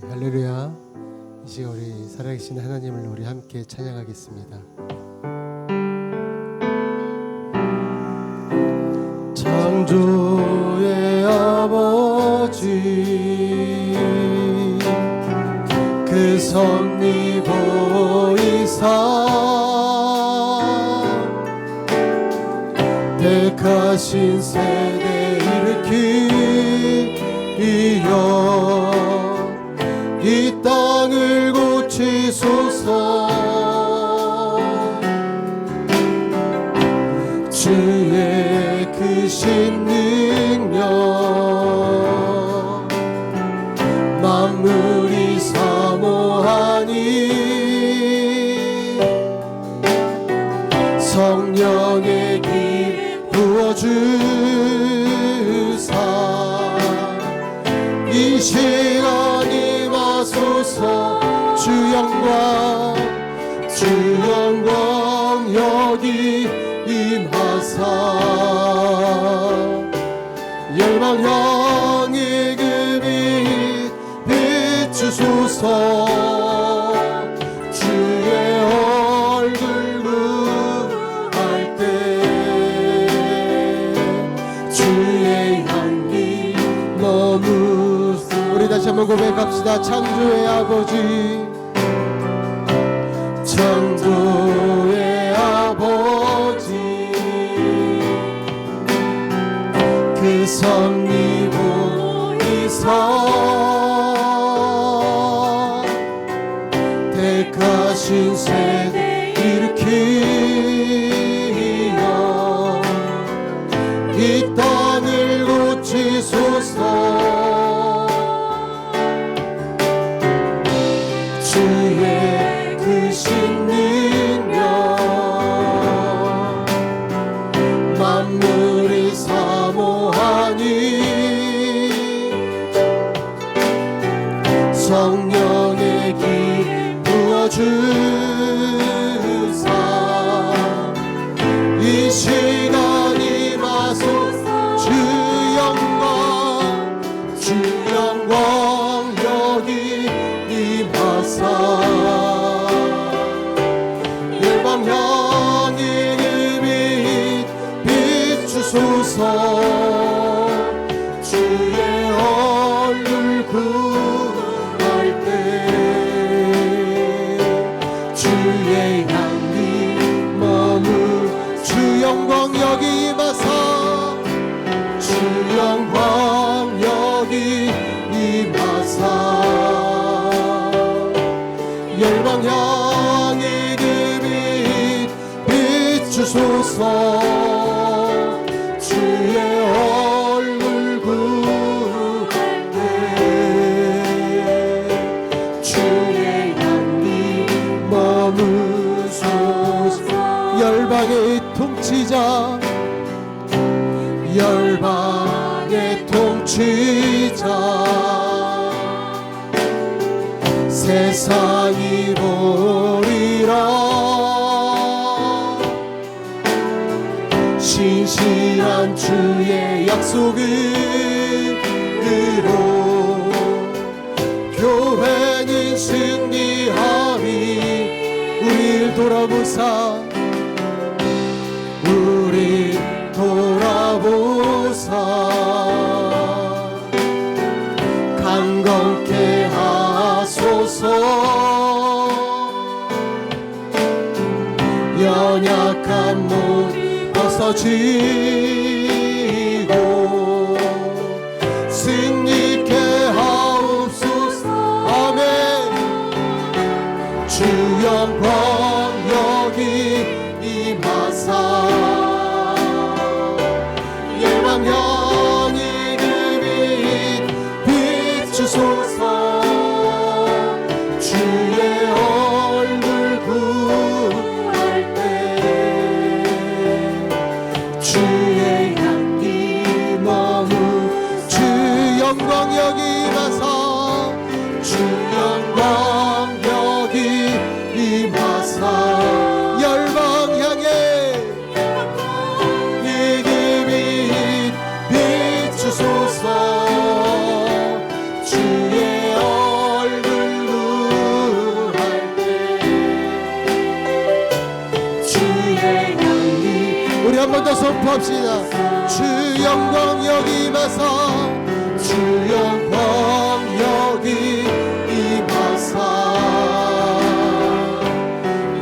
할렐루야. 이 시간 우리 살아계신 하나님을 우리 함께 찬양하겠습니다. 창조의 아버지 그 섭리 보이사 택하신 세대 일으키려 이 땅을 고치소서. 주의 크신 능력 만물이 사모하니 성령의 길 부어주사 이 시간 임하소서. 주 영광 여기 임하사 열방 향이 그 빛 비추소서. 주의 얼굴 구할 때 주의 향기 머무소. 우리 다시 한번 고백합시다. 창조의 아버지 창조의 아버지 그 섭리 보이사 택하신 세대 일으키려 이 땅을 고치소서. 주의 크신 능력 만물이 사모하니 성령의 길 부어주사 이 시간 임하소서. 주 영광 여기 임하사 열방 향이 그 빛 비추소서. 주의 얼굴 구할 때 주의 향기 머물 주 영광 여기 임하사 주 영광 여기 임하사 열방 향이 그 빛 비추소서. 주의 얼굴 구할 때 주의 향기 머무소서. 열방의 통치자 열방의 통치자 세상이 보리라 신실한 주의 약속으로 교회는 승리하리. 우릴 돌아보사 우릴 돌아보사 강건케 하소서. 연약한 몸 벗어지고 승리케 하옵소서. 아멘. 주 영광 여기 임하사 열방 향이 그 빛 비추소서. 주의 얼굴 구할 때 주의 기도합시다. 주 영광 여기 임하사, 주 영광 여기 임하사,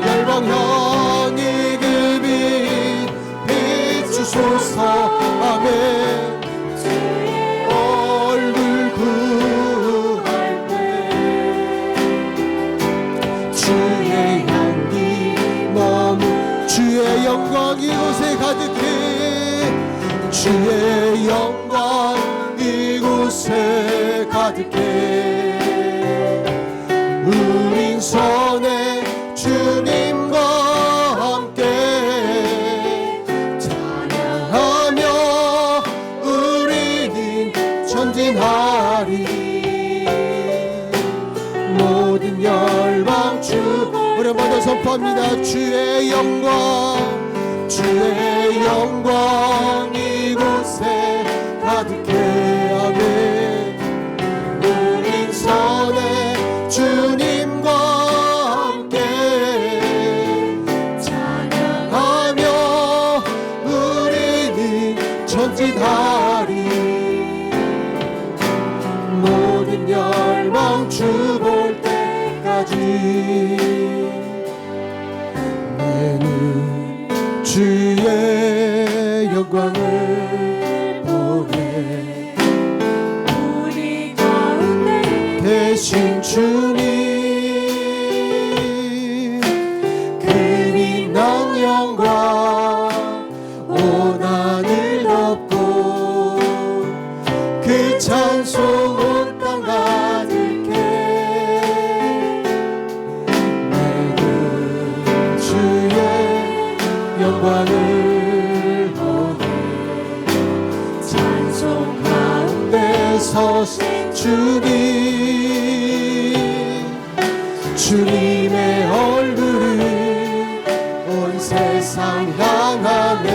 열방향이 그 빛 비추소서. 아멘. 얼굴 구할 때 주의 향기 머무, 주의 영광 이곳에 가득해, 주의 영광 이곳에 가득해. 우린 선해 주님과 함께 찬양하며 우리는 전진하리. 모든 열방 주, 우리 먼저 선포합니다. 주의 영광, 주의 영광 이곳에 가득해. 아멘. 우린 선해 주님과 함께 찬양하며 우리는 전진하리. 모든 열방 주 볼 때까지 내 눈 주의 영광을 보네. 우리 가운데 계신 주님, 그 빛난 영광 온 하늘 덮고 그 찬송 온 땅 가득해. 내 눈 주의 영광을 보네. 찬송 가운데 서신 주님, 주님의 얼굴을 온 세상 향하네.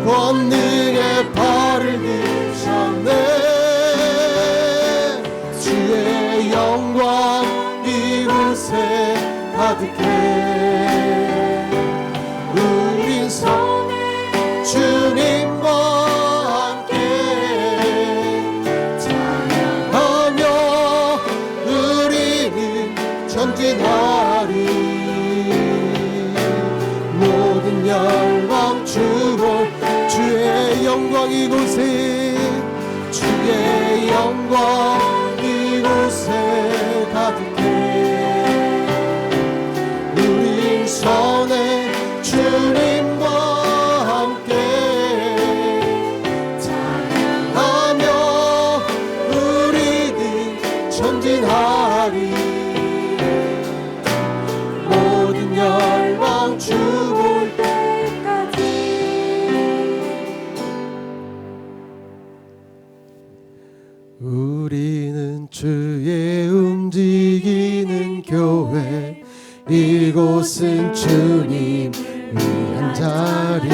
권능의 발을 드셨네. 주의 영광 이곳에 가득해. 우린 선해 주님과 함께 찬양하며 우리는 전진하리. 모든 열방 주볼, 주의 영광 이곳에, 주의 영광 이곳에 가득해. 우린 선해 주님과 함께 찬양하며 우리는 전진하리. 모든 열방 주 볼 때까지. 우리는 주의 움직이는 교회, 이곳은 주님 위한 자리.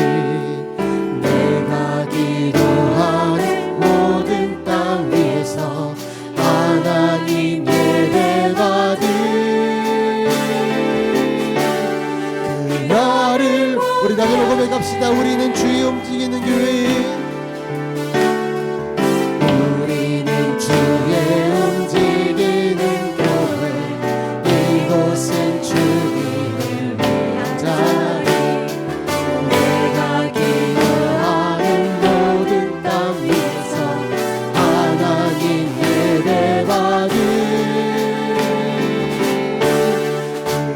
내가 기도하는 모든 땅 위에서 하나님 예배받을 그날을 우리 나누고 고백합시다. 우리는 주의 움직이는 교회, 우리는 주의 움직이는 교회, 이곳은 주님을 위한 자리. 내가 기도하는 모든 땅 위에서 하나님 예배받을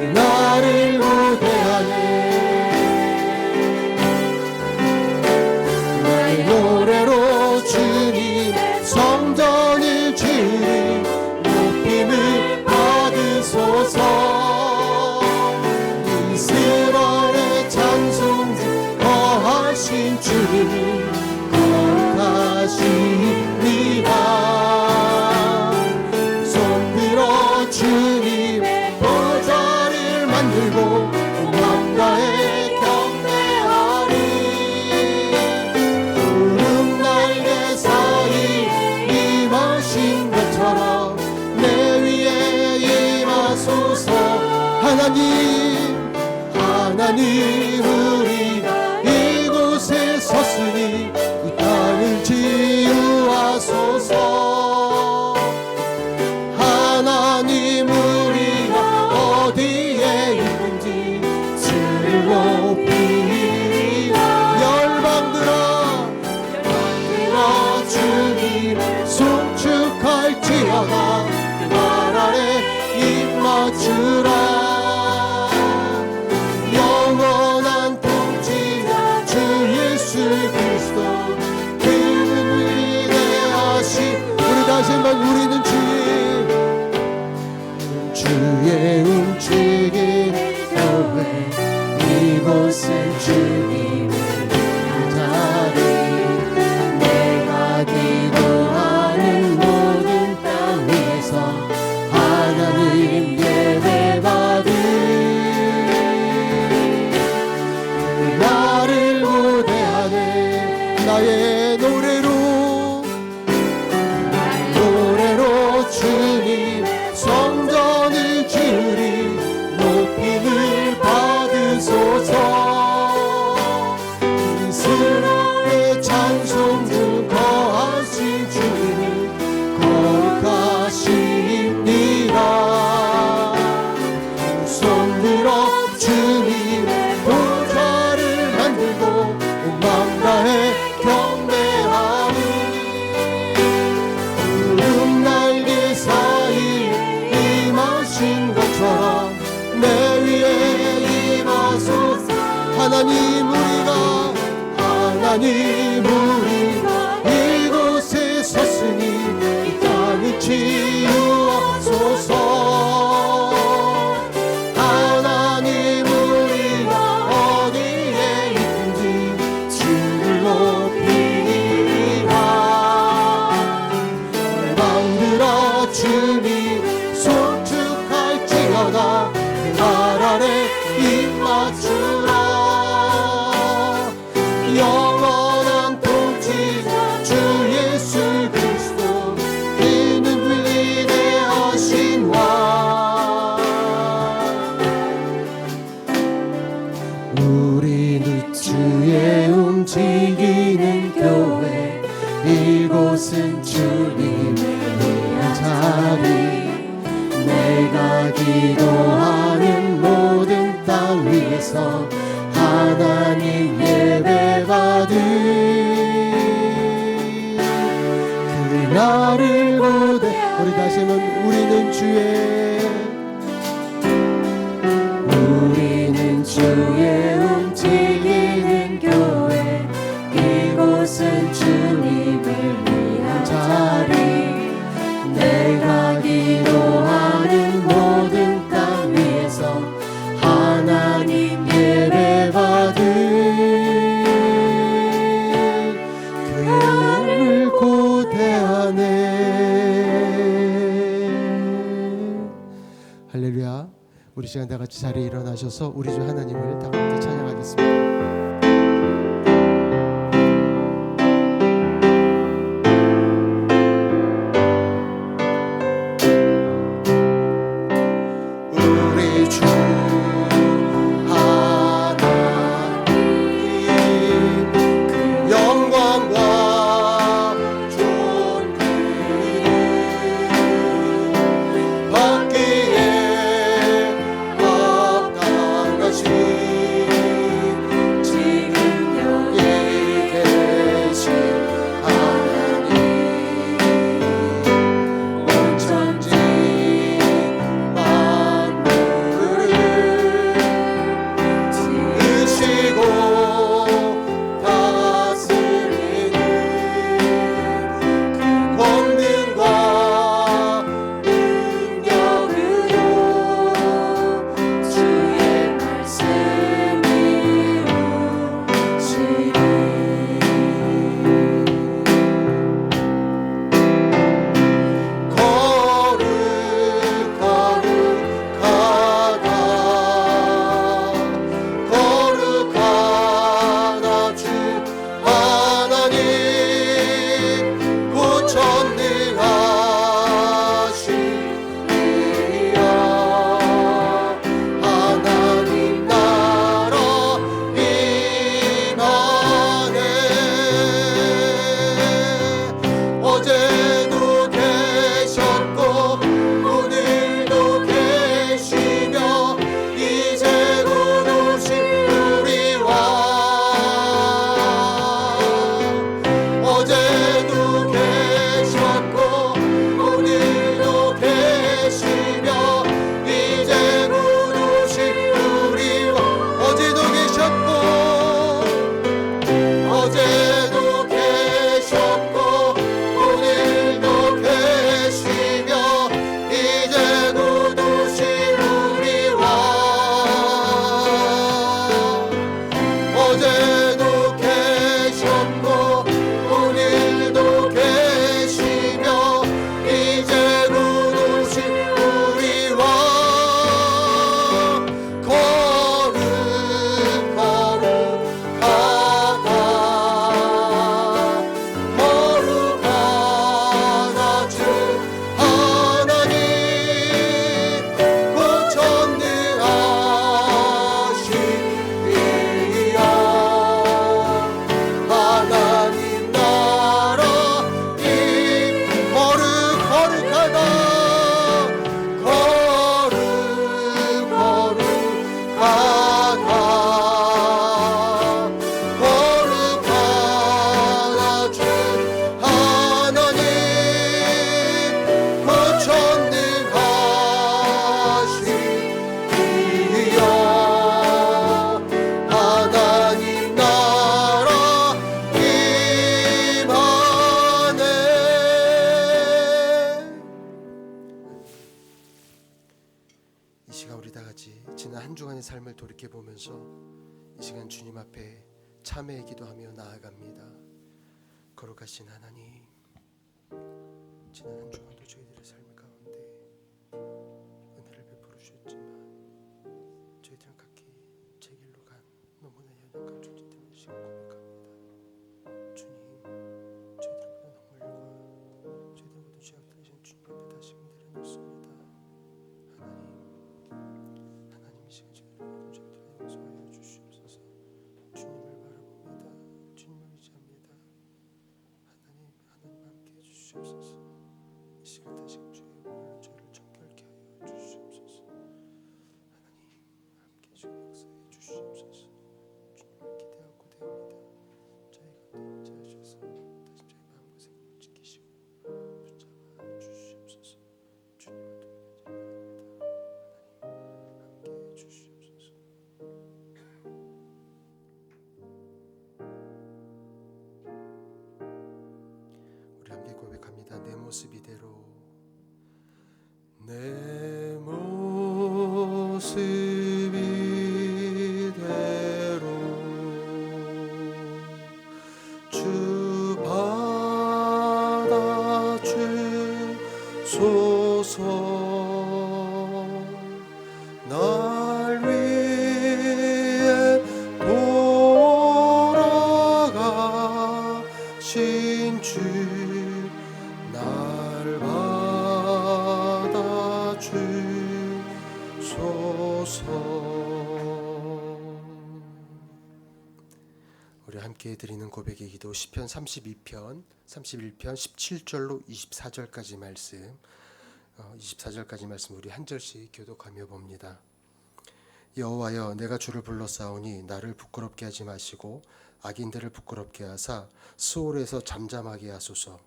그날을 우대하네. 나의 노래로 주님의 성전을 주님 높임을 받으소서. 이스라엘의 찬송 거하신 주님 거룩하시니라. 손들어 주님의 보좌를 만들고 온 남가에 경배하리. 구름 날개 사이에 임하신 것처럼 내 위에 임하소서. 하나님, 하나님 우리가 하나님 우리가 어디에 있는지 주를 높이리라. 열방들아 주님을 송축할지어다. 그 말 아래 입 맞추라. 영원한 통치자 주 예수 그리스도 그는 위대하신. 우리 다시 한번 우리는 주의 움직이는 교회 이곳은 주님을 위한 자리. 내가 기도하는 모든 땅 위에서 하나님 예배받은 나를 고대하네. 나의 노래로 주님 성전을 지으리. 높임을 받으소서. 이스라엘 찬송 중 거하신 주님을 거룩하십니다. 손들어 주님의 보좌를 만들고 온 맘 다해 경배하리. 날개 사이에 임하신 것처럼 내 위에 임하소서. 하나님 우리가 이곳에 섰으니 이 땅을 치유하소서. 하나님 우리가 어디에 있든지 주를 높이리라. 열방들아 주님 송축할지어다. 그 말 아래 입 맞추라. 영원한 통치자 주 예수 그리스도 그는 위대하신 왕. 우리는 주의 움직이는 교회 이곳은 주님의 위한 자리. 내가 기도하는 모든 땅 위에서 하나님 예배받은 그날을 고대. 우리 다시 한번 우리는 주의 움직이는 교회 이곳은 주님을 위한 자리. 내가 기도하는 모든 땅 위에서 하나님 예배받은 그를 고대하네. 할렐루야. 우리 시간 다 같이 자리에 일어나셔서 우리 주 하나님을 다 함께 찬양하겠습니다. 주 시간 우리 다 같이 지난 한 주간의 삶을 돌이켜 보면서 이 시간 주님 앞에 참회의 기도하며 나아갑니다. 거룩하신 하나님, 지난 한 주간도 저희들의 삶 가운데 은혜를 베풀어 주셨지만 저희들은 각기 제 길로 간 너무나 연약한 존재들을 지금 고백합니다. 주님, 저희들보다 너무 저희들 모든 죄악들 대신 주님 앞에 다시 내려놓습니다. 하나님 이 시간 저희들 모든 죄악들을 용서하여 주시옵소서. 주님을 바라봅니다. 주님을 의지합니다. 하나님 함께 해주시옵소서. 이 시간 다시 주의 오늘 저희를 정결케 하여 주시옵소서. 하나님 함께 주의 역사해 주시옵소서. 주님을 기대하고 대합니다. 저희 가운데 임재하셔서 다시 저희 마음과 생각을 지키시고 붙잡아 주시옵소서. 주님을 돕는 자입니다. 하나님 함께 해 주시옵소서. 우리 함께 고백합니다. 내 모습 이대로, 내 모습 이대로 주 받아 주소서. 날 위해 돌아가신 주 날 받아 주소서. 우리 함께 드리는 고백의 기도 시편 32편 31편 17절로 24절까지 말씀, 24절까지 말씀 우리 한 절씩 교독하며 봅니다. 여호와여, 내가 주를 불렀사오니 나를 부끄럽게 하지 마시고 악인들을 부끄럽게 하사 수월에서 잠잠하게 하소서.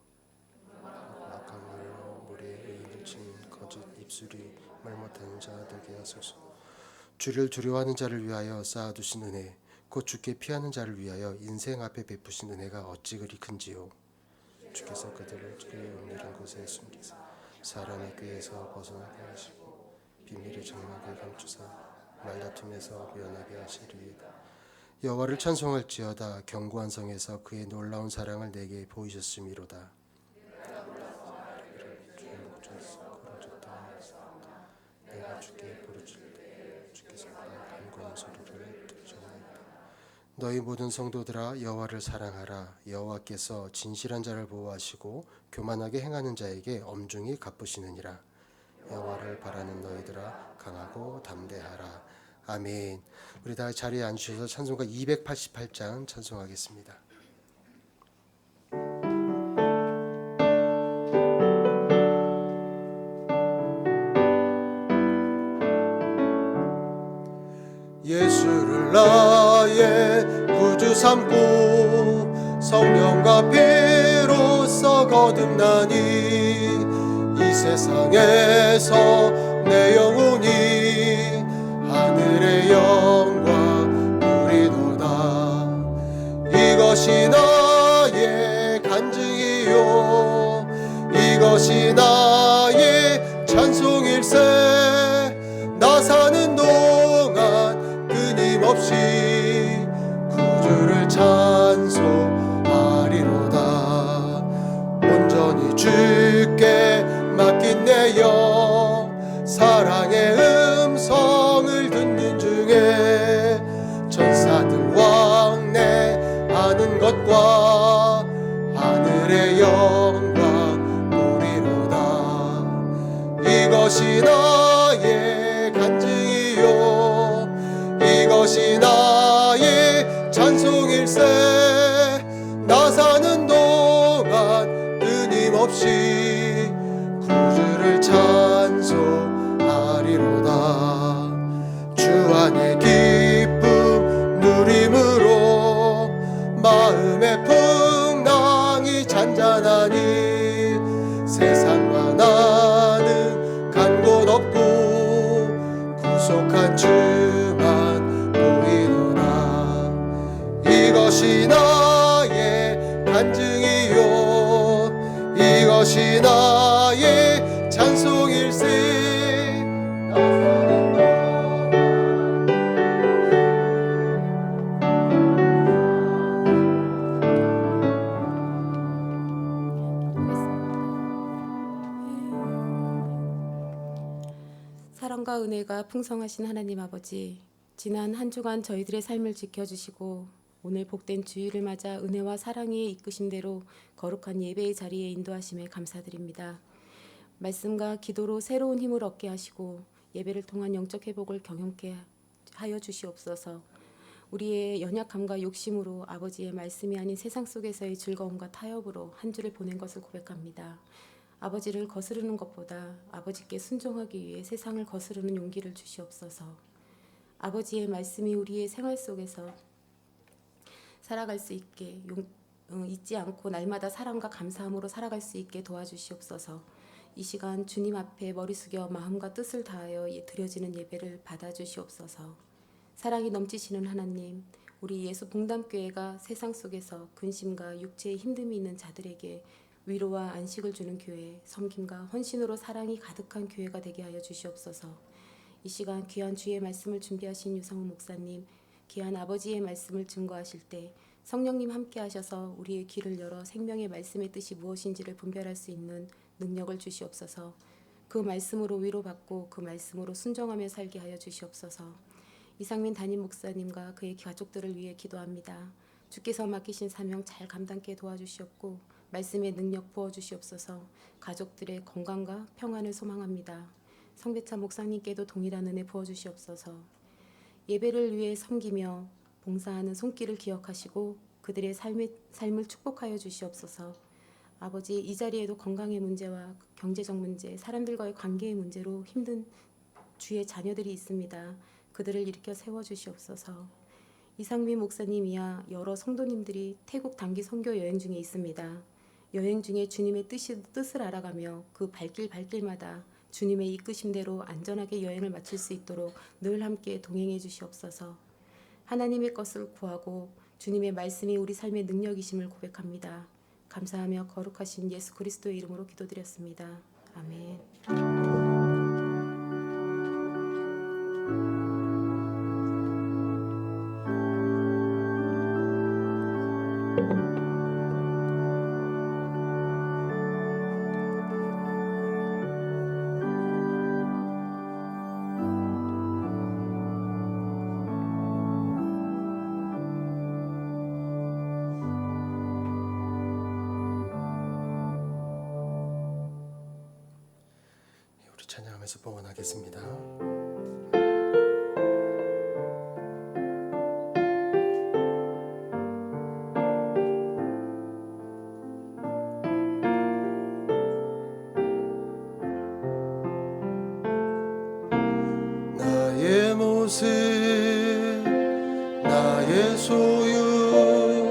악한 말로 모래에 의인을 친 거짓 입술이 말 못하는 자 되게 하소서. 주를 두려워하는 자를 위하여 쌓아두신 은혜, 곧 주께 피하는 자를 위하여 인생 앞에 베푸신 은혜가 어찌 그리 큰지요. 주께서 그들을 그 은밀한 곳에 숨기사 사람의 꾀에서 벗어나게 하시고 비밀의 장막을 감추사 말다툼에서 면하게 하시리이다. 여호와를 찬송할지어다. 견고한 성에서 그의 놀라운 사랑을 내게 보이셨음이로다. 내가 주께 부르짖을 때 주께서 나의 간구하는 소리를 들으셨나이다. 너희 모든 성도들아, 여호와를 사랑하라. 여호와께서 진실한 자를 보호하시고 교만하게 행하는 자에게 엄중히 갚으시느니라. 여호와를 바라는 너희들아, 강하고 담대하라. 아멘. 우리 다 자리에 앉으셔서 찬송가 288장 찬송하겠습니다. 예수를 나의 구주 삼고 성령과 피로써 거듭나니 이 세상에서 내 영혼이 하늘의 영광 누리도다. 이것이 나의 간증이요, 이것이 나의 찬송일세. 나 사는 동안 끊임없이 구주를 찬송하리로다. 온전히 주께 맡긴 내 영, 사랑의 음성을 듣는 중에 천사들 왕래 하는 것과 하늘의 영광 보리로다. 이것이 나의 간증이요, 이것이 나의 찬송일세. 나 사는 동안 끊임없이 구주를 찬송하리로다. 주 안에 기쁨 누림으로 마음의 풍랑이 잔잔하니 세상과 나는 간 곳 없고 구속한 주만 보이노라. 이것이 나의 간증이요, 이것이 나의 찬송일세. 나 사는 사랑과 은혜가 풍성하신 하나님 아버지, 지난 한 주간 저희들의 삶을 지켜주시고 오늘 복된 주일을 맞아 은혜와 사랑의 이끄심대로 거룩한 예배의 자리에 인도하심에 감사드립니다. 말씀과 기도로 새로운 힘을 얻게 하시고 예배를 통한 영적 회복을 경험케 하여 주시옵소서. 우리의 연약함과 욕심으로 아버지의 말씀이 아닌 세상 속에서의 즐거움과 타협으로 한 주를 보낸 것을 고백합니다. 아버지를 거스르는 것보다 아버지께 순종하기 위해 세상을 거스르는 용기를 주시옵소서. 아버지의 말씀이 우리의 생활 속에서 살아갈 수 있게 잊지 않고 날마다 사랑과 감사함으로 살아갈 수 있게 도와주시옵소서. 이 시간 주님 앞에 머리 숙여 마음과 뜻을 다하여 드려지는 예배를 받아주시옵소서. 사랑이 넘치시는 하나님, 우리 예수 봉담교회가 세상 속에서 근심과 육체의 힘듦이 있는 자들에게 위로와 안식을 주는 교회, 섬김과 헌신으로 사랑이 가득한 교회가 되게 하여 주시옵소서. 이 시간 귀한 주의 말씀을 준비하신 유성훈 목사님, 귀한 아버지의 말씀을 증거하실 때 성령님 함께 하셔서 우리의 귀를 열어 생명의 말씀의 뜻이 무엇인지를 분별할 수 있는 능력을 주시옵소서. 그 말씀으로 위로받고 그 말씀으로 순종하며 살게 하여 주시옵소서. 이상민 담임 목사님과 그의 가족들을 위해 기도합니다. 주께서 맡기신 사명 잘 감당케 도와주시옵고 말씀의 능력 부어주시옵소서. 가족들의 건강과 평안을 소망합니다. 성배차 목사님께도 동일한 은혜 부어주시옵소서. 예배를 위해 섬기며 봉사하는 손길을 기억하시고 그들의 삶을 축복하여 주시옵소서. 아버지, 이 자리에도 건강의 문제와 경제적 문제, 사람들과의 관계의 문제로 힘든 주의 자녀들이 있습니다. 그들을 일으켜 세워주시옵소서. 이상민 목사님이야 여러 성도님들이 태국 단기 선교 여행 중에 있습니다. 여행 중에 주님의 뜻을 알아가며 그 발길마다 주님의 이끄심대로 안전하게 여행을 마칠 수 있도록 늘 함께 동행해 주시옵소서. 하나님의 것을 구하고 주님의 말씀이 우리 삶의 능력이심을 고백합니다. 감사하며 거룩하신 예수 그리스도의 이름으로 기도드렸습니다. 아멘. 우리 찬양하면서 봉헌하겠습니다. 나의 모습 나의 소유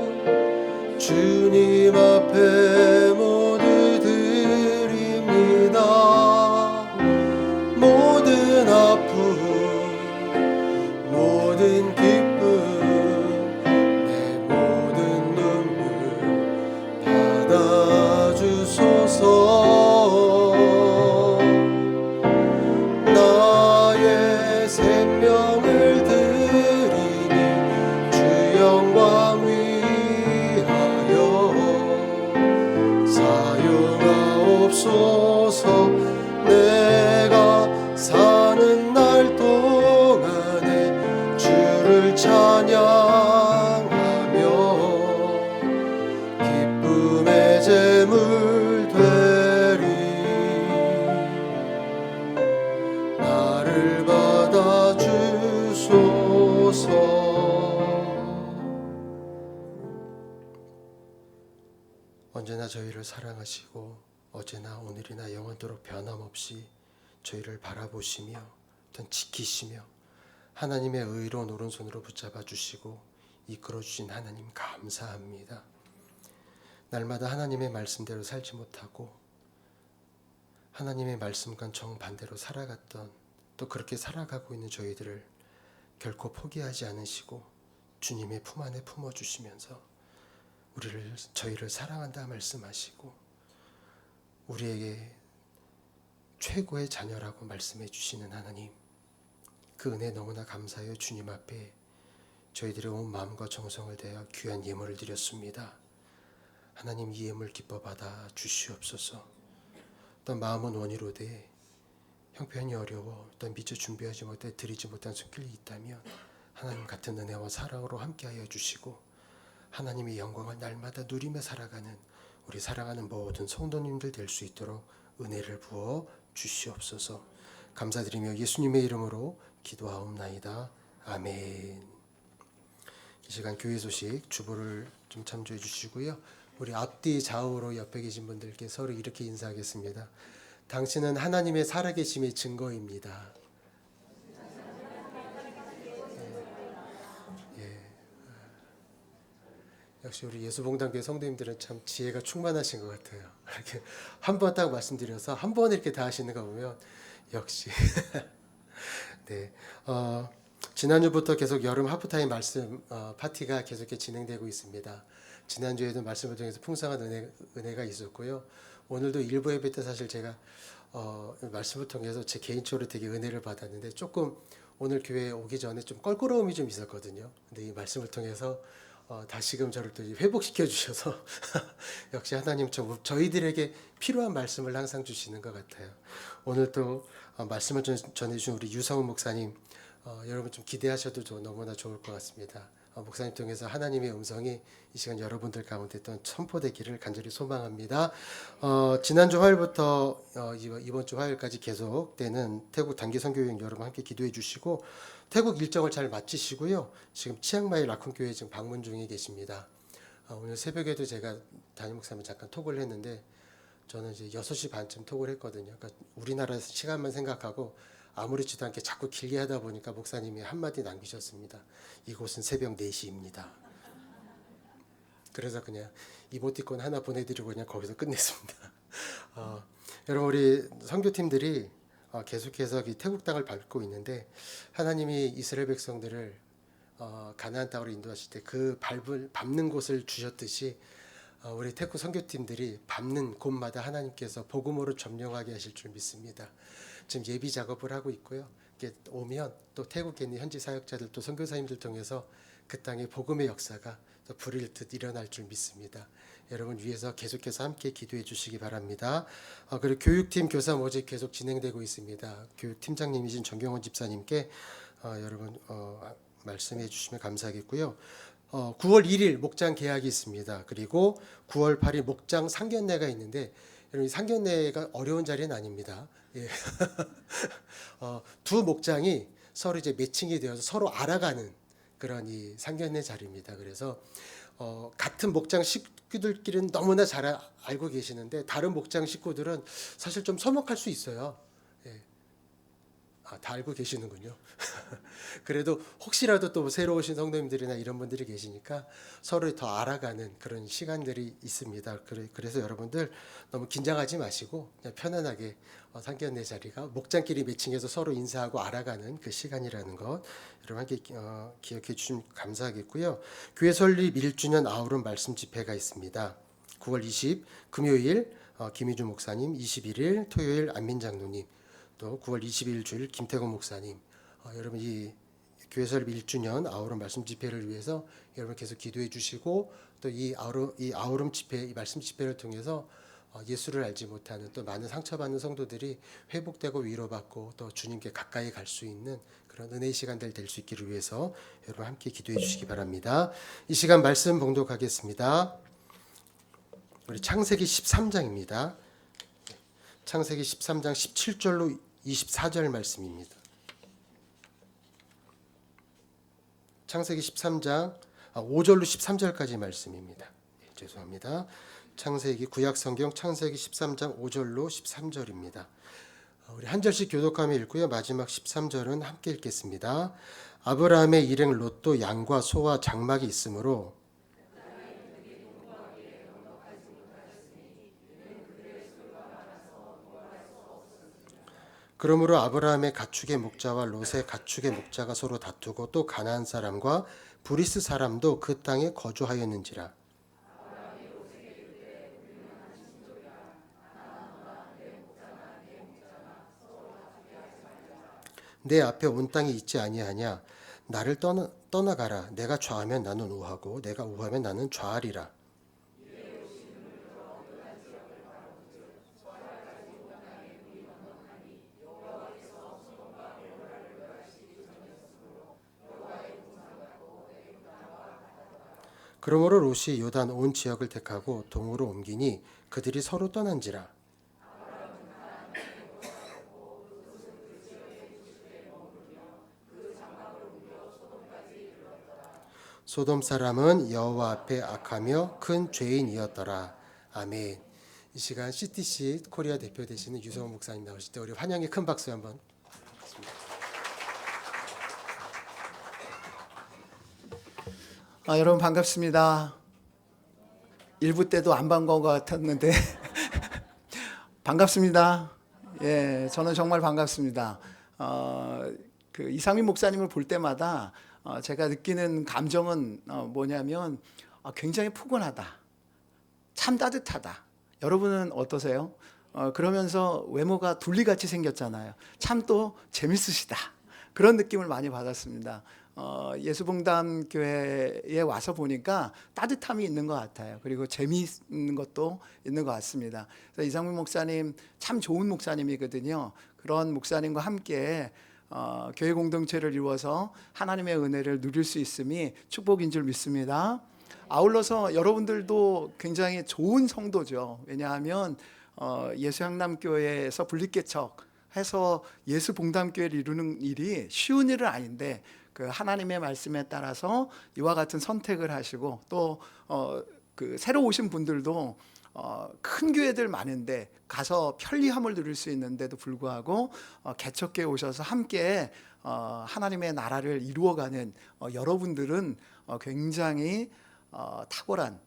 주님 앞에 모두 드립니다. 모든 아픔 모든 기쁨 내 모든 눈물 받아주소서. 나의 생명을 드리니 주 영광 위하여 사용하옵소서. 내가 사는 날 동안에 주를 찬양하며 기쁨의 제물 되리. 나를 받아주소서. 언제나 저희를 사랑하시고 어제나 오늘이나 영원토록 변함없이 저희를 바라보시며 또 지키시며 하나님의 의로운 오른손으로 붙잡아 주시고 이끌어 주신 하나님 감사합니다. 날마다 하나님의 말씀대로 살지 못하고 하나님의 말씀과 정반대로 살아갔던 또 그렇게 살아가고 있는 저희들을 결코 포기하지 않으시고 주님의 품 안에 품어주시면서 저희를 사랑한다 말씀하시고 우리에게 최고의 자녀라고 말씀해 주시는 하나님, 그 은혜 너무나 감사하여 주님 앞에 저희들의 온 마음과 정성을 다하여 귀한 예물을 드렸습니다. 하나님, 이 예물 기뻐 받아 주시옵소서. 또 마음은 원이로되 형편이 어려워 또 미처 준비하지 못해 드리지 못한 손길이 있다면 하나님 같은 은혜와 사랑으로 함께하여 주시고 하나님의 영광을 날마다 누리며 살아가는 우리 사랑하는 모든 성도님들 될 수 있도록 은혜를 부어 주시옵소서. 감사드리며 예수님의 이름으로 기도하옵나이다. 아멘. 이 시간 교회 소식 주보를 좀 참조해 주시고요. 우리 앞뒤 좌우로 옆에 계신 분들께 서로 이렇게 인사하겠습니다. 당신은 하나님의 살아계심의 증거입니다. 역시 우리 예수봉단교회 성도님들은 참 지혜가 충만하신 것 같아요. 이렇게 한 번 딱 말씀드려서 한 번에 이렇게 다 하시는 거 보면 역시 네. 지난주부터 계속 여름 하프타임 말씀 파티가 계속 진행되고 있습니다. 지난주에도 말씀을 통해서 풍성한 은혜가 있었고요. 오늘도 일부 예배 때 사실 제가 말씀을 통해서 제 개인적으로 되게 은혜를 받았는데 조금 오늘 교회에 오기 전에 좀 껄끄러움이 좀 있었거든요. 근데 이 말씀을 통해서 다시금 저를 또 회복시켜 주셔서 역시 하나님 저희들에게 필요한 말씀을 항상 주시는 것 같아요. 오늘 또 말씀을 전해주신 우리 유성훈 목사님 여러분 좀 기대하셔도 너무나 좋을 것 같습니다. 목사님 통해서 하나님의 음성이 이 시간 여러분들 가운데 또 선포되기를 간절히 소망합니다. 지난주 화요일부터 이번 주 화요일까지 계속되는 태국 단기 선교 여행 여러분 함께 기도해 주시고 태국 일정을 잘 마치시고요. 지금 치앙마이 라쿤교회 지금 방문 중에 계십니다. 오늘 새벽에도 제가 담임 목사님 잠깐 톡을 했는데 저는 이제 6시 반쯤 톡을 했거든요. 그러니까 우리나라 시간만 생각하고 아무렇지도 않게 자꾸 길게 하다 보니까 목사님이 한마디 남기셨습니다. 이곳은 새벽 4시입니다. 그래서 그냥 이모티콘 하나 보내드리고 그냥 거기서 끝냈습니다. 여러분 우리 선교팀들이 계속해서 태국 땅을 밟고 있는데 하나님이 이스라엘 백성들을 가나안 땅으로 인도하실 때 그 밟는 곳을 주셨듯이 우리 태국 선교팀들이 밟는 곳마다 하나님께서 복음으로 점령하게 하실 줄 믿습니다. 지금 예비 작업을 하고 있고요. 이게 오면 또 태국에 있는 현지 사역자들 또 선교사님들 통해서 그 땅에 복음의 역사가 또 불일 듯 일어날 줄 믿습니다. 여러분 위해서 계속해서 함께 기도해 주시기 바랍니다. 그리고 교육팀 교사 모집 계속 진행되고 있습니다. 교육팀장님이신 정경원 집사님께 여러분 말씀해 주시면 감사하겠고요. 9월 1일 목장 개학이 있습니다. 그리고 9월 8일 목장 상견례가 있는데 여러분 상견례가 어려운 자리는 아닙니다. 예. 두 목장이 서로 이제 매칭이 되어서 서로 알아가는 그런 이 상견례 자리입니다. 그래서 같은 목장 식구들끼리는 너무나 잘 알고 계시는데 다른 목장 식구들은 사실 좀 서먹할 수 있어요. 예. 다 알고 계시는군요. 그래도 혹시라도 또 새로 오신 성도님들이나 이런 분들이 계시니까 서로 더 알아가는 그런 시간들이 있습니다. 그래서 여러분들 너무 긴장하지 마시고 그냥 편안하게 상견례 자리가 목장끼리 매칭해서 서로 인사하고 알아가는 그 시간이라는 것 여러분 함께 기억해 주시면 감사하겠고요. 교회 설립 1주년 아우름 말씀 집회가 있습니다. 9월 20 금요일 김희주 목사님, 21일 토요일 안민장로님, 또 9월 20일 주일 김태곤 목사님, 여러분 이 교회 설립 1주년 아우름 말씀 집회를 위해서 여러분 계속 기도해 주시고 또 이 아우름 집회, 이 말씀 집회를 통해서 예수를 알지 못하는 또 많은 상처받는 성도들이 회복되고 위로받고 또 주님께 가까이 갈 수 있는 그런 은혜의 시간들 될 수 있기를 위해서 여러분 함께 기도해 주시기 바랍니다. 이 시간 말씀 봉독하겠습니다. 우리 창세기 13장입니다. 창세기 13장 17절로 24절 말씀입니다. 창세기 13장 5절로 13절까지 말씀입니다. 죄송합니다. 창세기 구약 성경 창세기 13장 5절로 13절입니다. 우리 한 절씩 교독하며 읽고요. 마지막 13절은 함께 읽겠습니다. 아브라함의 일행 롯도 양과 소와 장막이 있으므로 그러므로 아브라함의 가축의 목자와 롯의 가축의 목자가 서로 다투고 또 가나안 사람과 브리스 사람도 그 땅에 거주하였는지라. 내 앞에 온 땅이 있지 아니하냐. 나를 떠나가라. 내가 좌하면 나는 우하고 내가 우하면 나는 좌하리라. 그러므로 롯이 요단 온 지역을 택하고 동으로 옮기니 그들이 서로 떠난지라. 소돔 사람은 여호와 앞에 악하며 큰 죄인이었더라. 아멘. 이 시간 CTC 코리아 대표 되시는 유성훈 목사님 나오실 때 우리 환영의 큰 박수 한번. 여러분 반갑습니다. 1부 때도 안 반가운 것 같았는데 반갑습니다. 예, 저는 정말 반갑습니다. 그 이상민 목사님을 볼 때마다 제가 느끼는 감정은 뭐냐면 굉장히 포근하다, 참 따뜻하다. 여러분은 어떠세요? 그러면서 외모가 둘리같이 생겼잖아요. 참 또 재밌으시다. 그런 느낌을 많이 받았습니다. 예수봉담 교회에 와서 보니까 따뜻함이 있는 것 같아요. 그리고 재미있는 것도 있는 것 같습니다. 그래서 이상민 목사님 참 좋은 목사님이거든요. 그런 목사님과 함께 교회 공동체를 이루어서 하나님의 은혜를 누릴 수 있음이 축복인 줄 믿습니다. 아울러서 여러분들도 굉장히 좋은 성도죠. 왜냐하면 예수향남교회에서 분립개척해서 예수봉담교회를 이루는 일이 쉬운 일은 아닌데 그 하나님의 말씀에 따라서 이와 같은 선택을 하시고 또 그 새로 오신 분들도 큰 교회들 많은데 가서 편리함을 누릴 수 있는데도 불구하고 개척교회 오셔서 함께 하나님의 나라를 이루어가는 여러분들은 굉장히 탁월한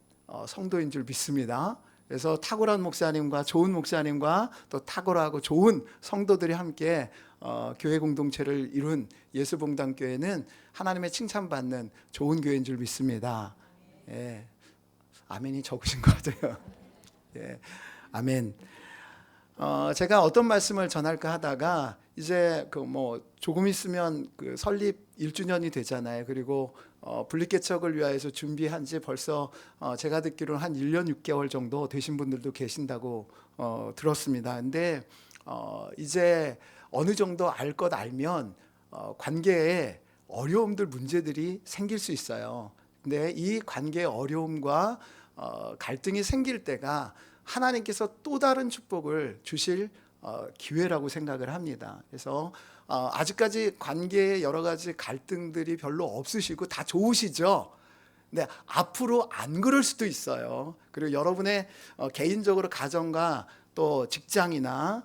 성도인 줄 믿습니다. 그래서 탁월한 목사님과 좋은 목사님과 또 탁월하고 좋은 성도들이 함께 교회 공동체를 이룬 예수봉담교회는 하나님의 칭찬받는 좋은 교회인 줄 믿습니다. 예. 아멘이 적으신 것 같아요. 예. 아멘. 제가 어떤 말씀을 전할까 하다가 이제 그 뭐 조금 있으면 그 설립 1주년이 되잖아요. 그리고 분립개척을 위하여서 준비한 지 벌써 제가 듣기로는 한 1년 6개월 정도 되신 분들도 계신다고 들었습니다. 근데 이제 어느 정도 알 것 알면 관계에 어려움들 문제들이 생길 수 있어요. 근데 이 관계의 어려움과 갈등이 생길 때가 하나님께서 또 다른 축복을 주실 기회라고 생각을 합니다. 그래서 아직까지 관계에 여러 가지 갈등들이 별로 없으시고 다 좋으시죠. 근데 앞으로 안 그럴 수도 있어요. 그리고 여러분의 개인적으로 가정과 또 직장이나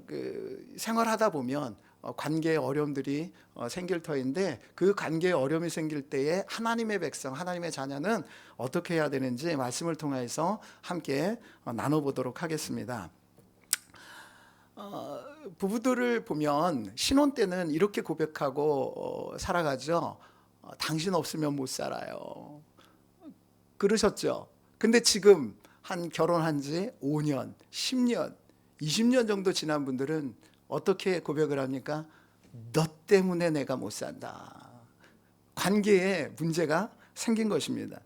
그 생활하다 보면 관계의 어려움들이 생길 터인데 그 관계의 어려움이 생길 때에 하나님의 백성, 하나님의 자녀는 어떻게 해야 되는지 말씀을 통해서 함께 나눠보도록 하겠습니다. 부부들을 보면 신혼 때는 이렇게 고백하고 살아가죠. 당신 없으면 못 살아요. 그러셨죠. 근데 지금 한 결혼한 지 5년, 10년, 20년 정도 지난 분들은 어떻게 고백을 합니까? 너 때문에 내가 못 산다. 관계에 문제가 생긴 것입니다.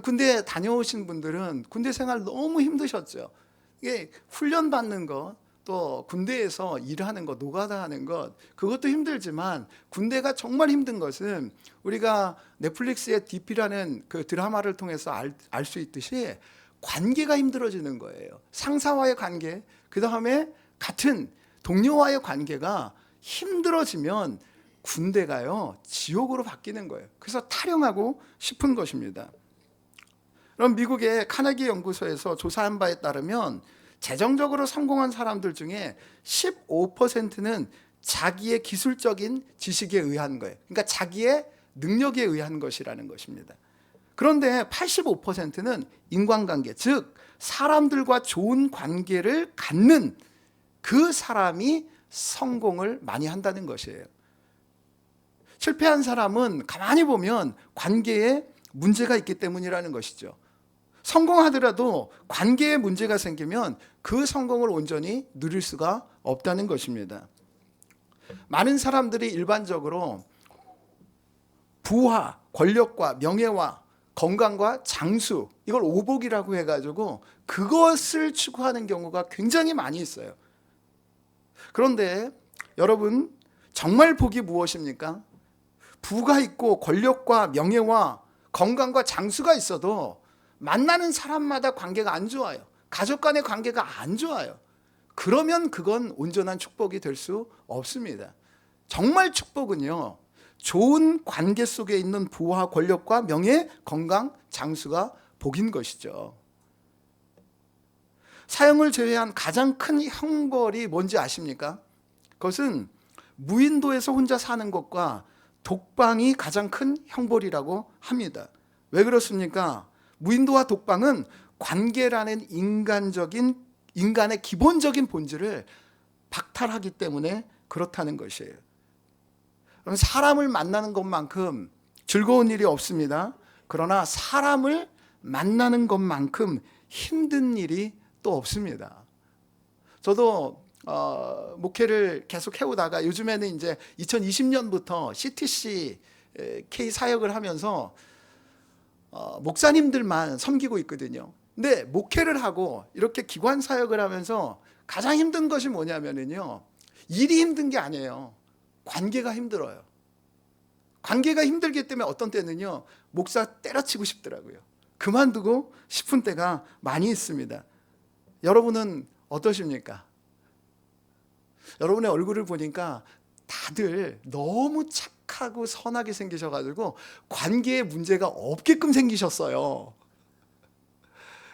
군대 다녀오신 분들은 군대 생활 너무 힘드셨죠. 이게 훈련 받는 것, 또 군대에서 일하는 것, 노가다 하는 것, 그것도 힘들지만 군대가 정말 힘든 것은 우리가 넷플릭스의 DP라는 그 드라마를 통해서 알 수 있듯이 관계가 힘들어지는 거예요. 상사와의 관계, 그 다음에 같은 동료와의 관계가 힘들어지면 군대가요 지옥으로 바뀌는 거예요. 그래서 탈영하고 싶은 것입니다. 그럼 미국의 카네기 연구소에서 조사한 바에 따르면 재정적으로 성공한 사람들 중에 15%는 자기의 기술적인 지식에 의한 거예요. 그러니까 자기의 능력에 의한 것이라는 것입니다. 그런데 85%는 인간관계, 즉 사람들과 좋은 관계를 갖는 그 사람이 성공을 많이 한다는 것이에요. 실패한 사람은 가만히 보면 관계에 문제가 있기 때문이라는 것이죠. 성공하더라도 관계에 문제가 생기면 그 성공을 온전히 누릴 수가 없다는 것입니다. 많은 사람들이 일반적으로 부와 권력과 명예와 건강과 장수, 이걸 오복이라고 해가지고 그것을 추구하는 경우가 굉장히 많이 있어요. 그런데 여러분, 정말 복이 무엇입니까? 부가 있고 권력과 명예와 건강과 장수가 있어도 만나는 사람마다 관계가 안 좋아요. 가족 간의 관계가 안 좋아요. 그러면 그건 온전한 축복이 될 수 없습니다. 정말 축복은요, 좋은 관계 속에 있는 부와 권력과 명예, 건강, 장수가 복인 것이죠. 사형을 제외한 가장 큰 형벌이 뭔지 아십니까? 그것은 무인도에서 혼자 사는 것과 독방이 가장 큰 형벌이라고 합니다. 왜 그렇습니까? 무인도와 독방은 관계라는 인간의 기본적인 본질을 박탈하기 때문에 그렇다는 것이에요. 그럼 사람을 만나는 것만큼 즐거운 일이 없습니다. 그러나 사람을 만나는 것만큼 힘든 일이 또 없습니다. 저도 목회를 계속 해오다가 요즘에는 이제 2020년부터 CTC K 사역을 하면서 목사님들만 섬기고 있거든요. 근데 목회를 하고 이렇게 기관 사역을 하면서 가장 힘든 것이 뭐냐면요, 일이 힘든 게 아니에요. 관계가 힘들어요. 관계가 힘들기 때문에 어떤 때는요, 목사 때려치고 싶더라고요. 그만두고 싶은 때가 많이 있습니다. 여러분은 어떠십니까? 여러분의 얼굴을 보니까 다들 너무 착하고 선하게 생기셔가지고 관계에 문제가 없게끔 생기셨어요.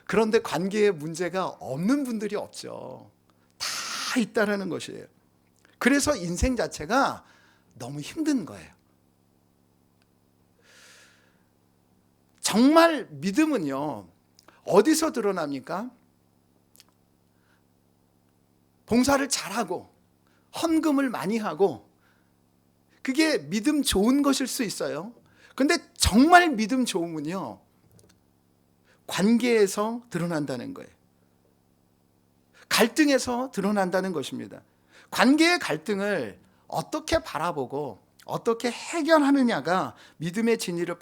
그런데 관계에 문제가 없는 분들이 없죠. 다 있다라는 것이에요. 그래서 인생 자체가 너무 힘든 거예요. 정말 믿음은요, 어디서 드러납니까? 봉사를 잘하고 헌금을 많이 하고, 그게 믿음 좋은 것일 수 있어요. 근데 정말 믿음 좋음은요, 관계에서 드러난다는 거예요. 갈등에서 드러난다는 것입니다. 관계의 갈등을 어떻게 바라보고 어떻게 해결하느냐가 믿음의 진리를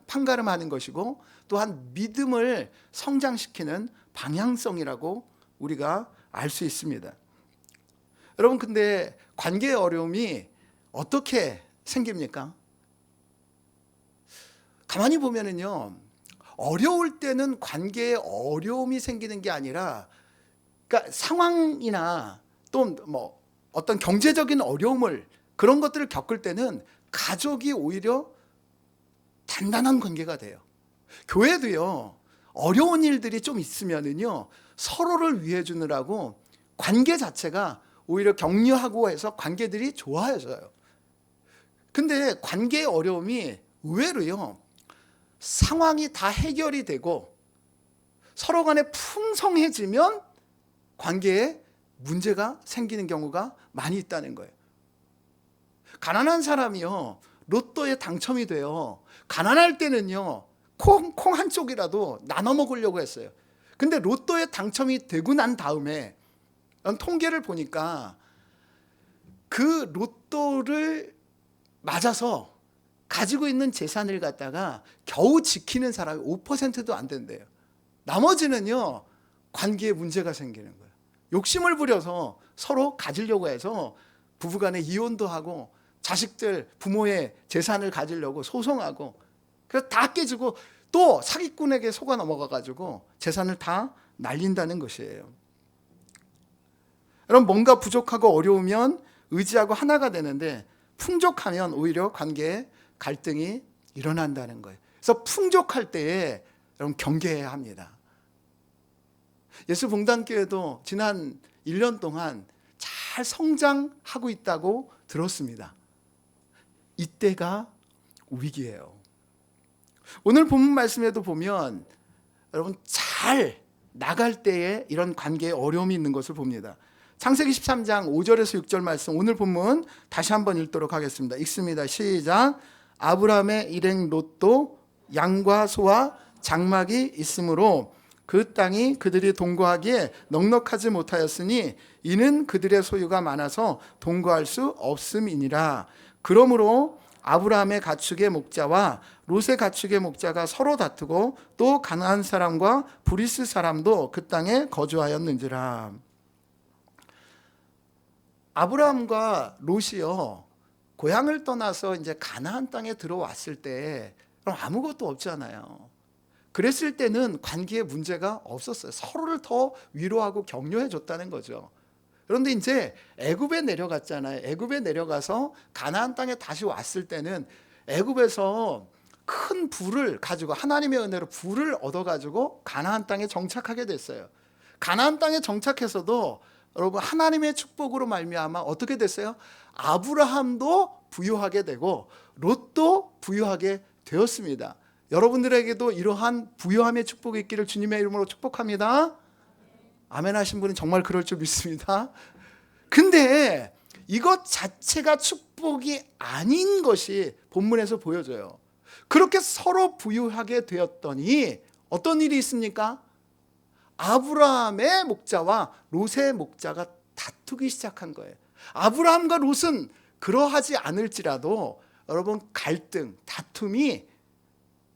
판가름하는 것이고, 또한 믿음을 성장시키는 방향성이라고 우리가 알 수 있습니다. 여러분, 근데 관계의 어려움이 어떻게 생깁니까? 가만히 보면은요, 어려울 때는 관계에 어려움이 생기는 게 아니라, 그러니까 상황이나 또 뭐 어떤 경제적인 어려움을, 그런 것들을 겪을 때는 가족이 오히려 단단한 관계가 돼요. 교회도요, 어려운 일들이 좀 있으면은요, 서로를 위해 주느라고 관계 자체가 오히려 격려하고 해서 관계들이 좋아져요. 근데 관계의 어려움이 의외로요, 상황이 다 해결이 되고 서로 간에 풍성해지면 관계에 문제가 생기는 경우가 많이 있다는 거예요. 가난한 사람이요, 로또에 당첨이 돼요. 가난할 때는요, 콩 한쪽이라도 나눠 먹으려고 했어요. 근데 로또에 당첨이 되고 난 다음에 통계를 보니까 그 로또를 맞아서 가지고 있는 재산을 갖다가 겨우 지키는 사람이 5%도 안 된대요. 나머지는요, 관계에 문제가 생기는 거예요. 욕심을 부려서 서로 가지려고 해서 부부간에 이혼도 하고, 자식들 부모의 재산을 가지려고 소송하고, 그래서 다 깨지고 또 사기꾼에게 속아 넘어가가지고 재산을 다 날린다는 것이에요. 여러분, 뭔가 부족하고 어려우면 의지하고 하나가 되는데, 풍족하면 오히려 관계에 갈등이 일어난다는 거예요. 그래서 풍족할 때에 여러분 경계해야 합니다. 예수봉단교회도 지난 1년 동안 잘 성장하고 있다고 들었습니다. 이때가 위기예요. 오늘 본문 말씀에도 보면 여러분 잘 나갈 때에 이런 관계에 어려움이 있는 것을 봅니다. 창세기 13장 5절에서 6절 말씀, 오늘 본문 다시 한번 읽도록 하겠습니다. 읽습니다. 시작. 아브라함의 일행 롯도 양과 소와 장막이 있으므로 그 땅이 그들이 동거하기에 넉넉하지 못하였으니 이는 그들의 소유가 많아서 동거할 수 없음이니라. 그러므로 아브라함의 가축의 목자와 롯의 가축의 목자가 서로 다투고 또 가나안 사람과 브리스 사람도 그 땅에 거주하였는지라. 아브라함과 롯이요, 고향을 떠나서 이제 가나안 땅에 들어왔을 때 그럼 아무것도 없잖아요. 그랬을 때는 관계에 문제가 없었어요. 서로를 더 위로하고 격려해 줬다는 거죠. 그런데 이제 애굽에 내려갔잖아요. 애굽에 내려가서 가나안 땅에 다시 왔을 때는 애굽에서 큰 부를 가지고 하나님의 은혜로 부를 얻어가지고 가나안 땅에 정착하게 됐어요. 가나안 땅에 정착해서도 여러분 하나님의 축복으로 말미암아 어떻게 됐어요? 아브라함도 부유하게 되고 롯도 부유하게 되었습니다. 여러분들에게도 이러한 부유함의 축복이 있기를 주님의 이름으로 축복합니다. 아멘 하신 분은 정말 그럴 줄 믿습니다. 근데 이것 자체가 축복이 아닌 것이 본문에서 보여져요. 그렇게 서로 부유하게 되었더니 어떤 일이 있습니까? 아브라함의 목자와 롯의 목자가 다투기 시작한 거예요. 아브라함과 롯은 그러하지 않을지라도 여러분 갈등, 다툼이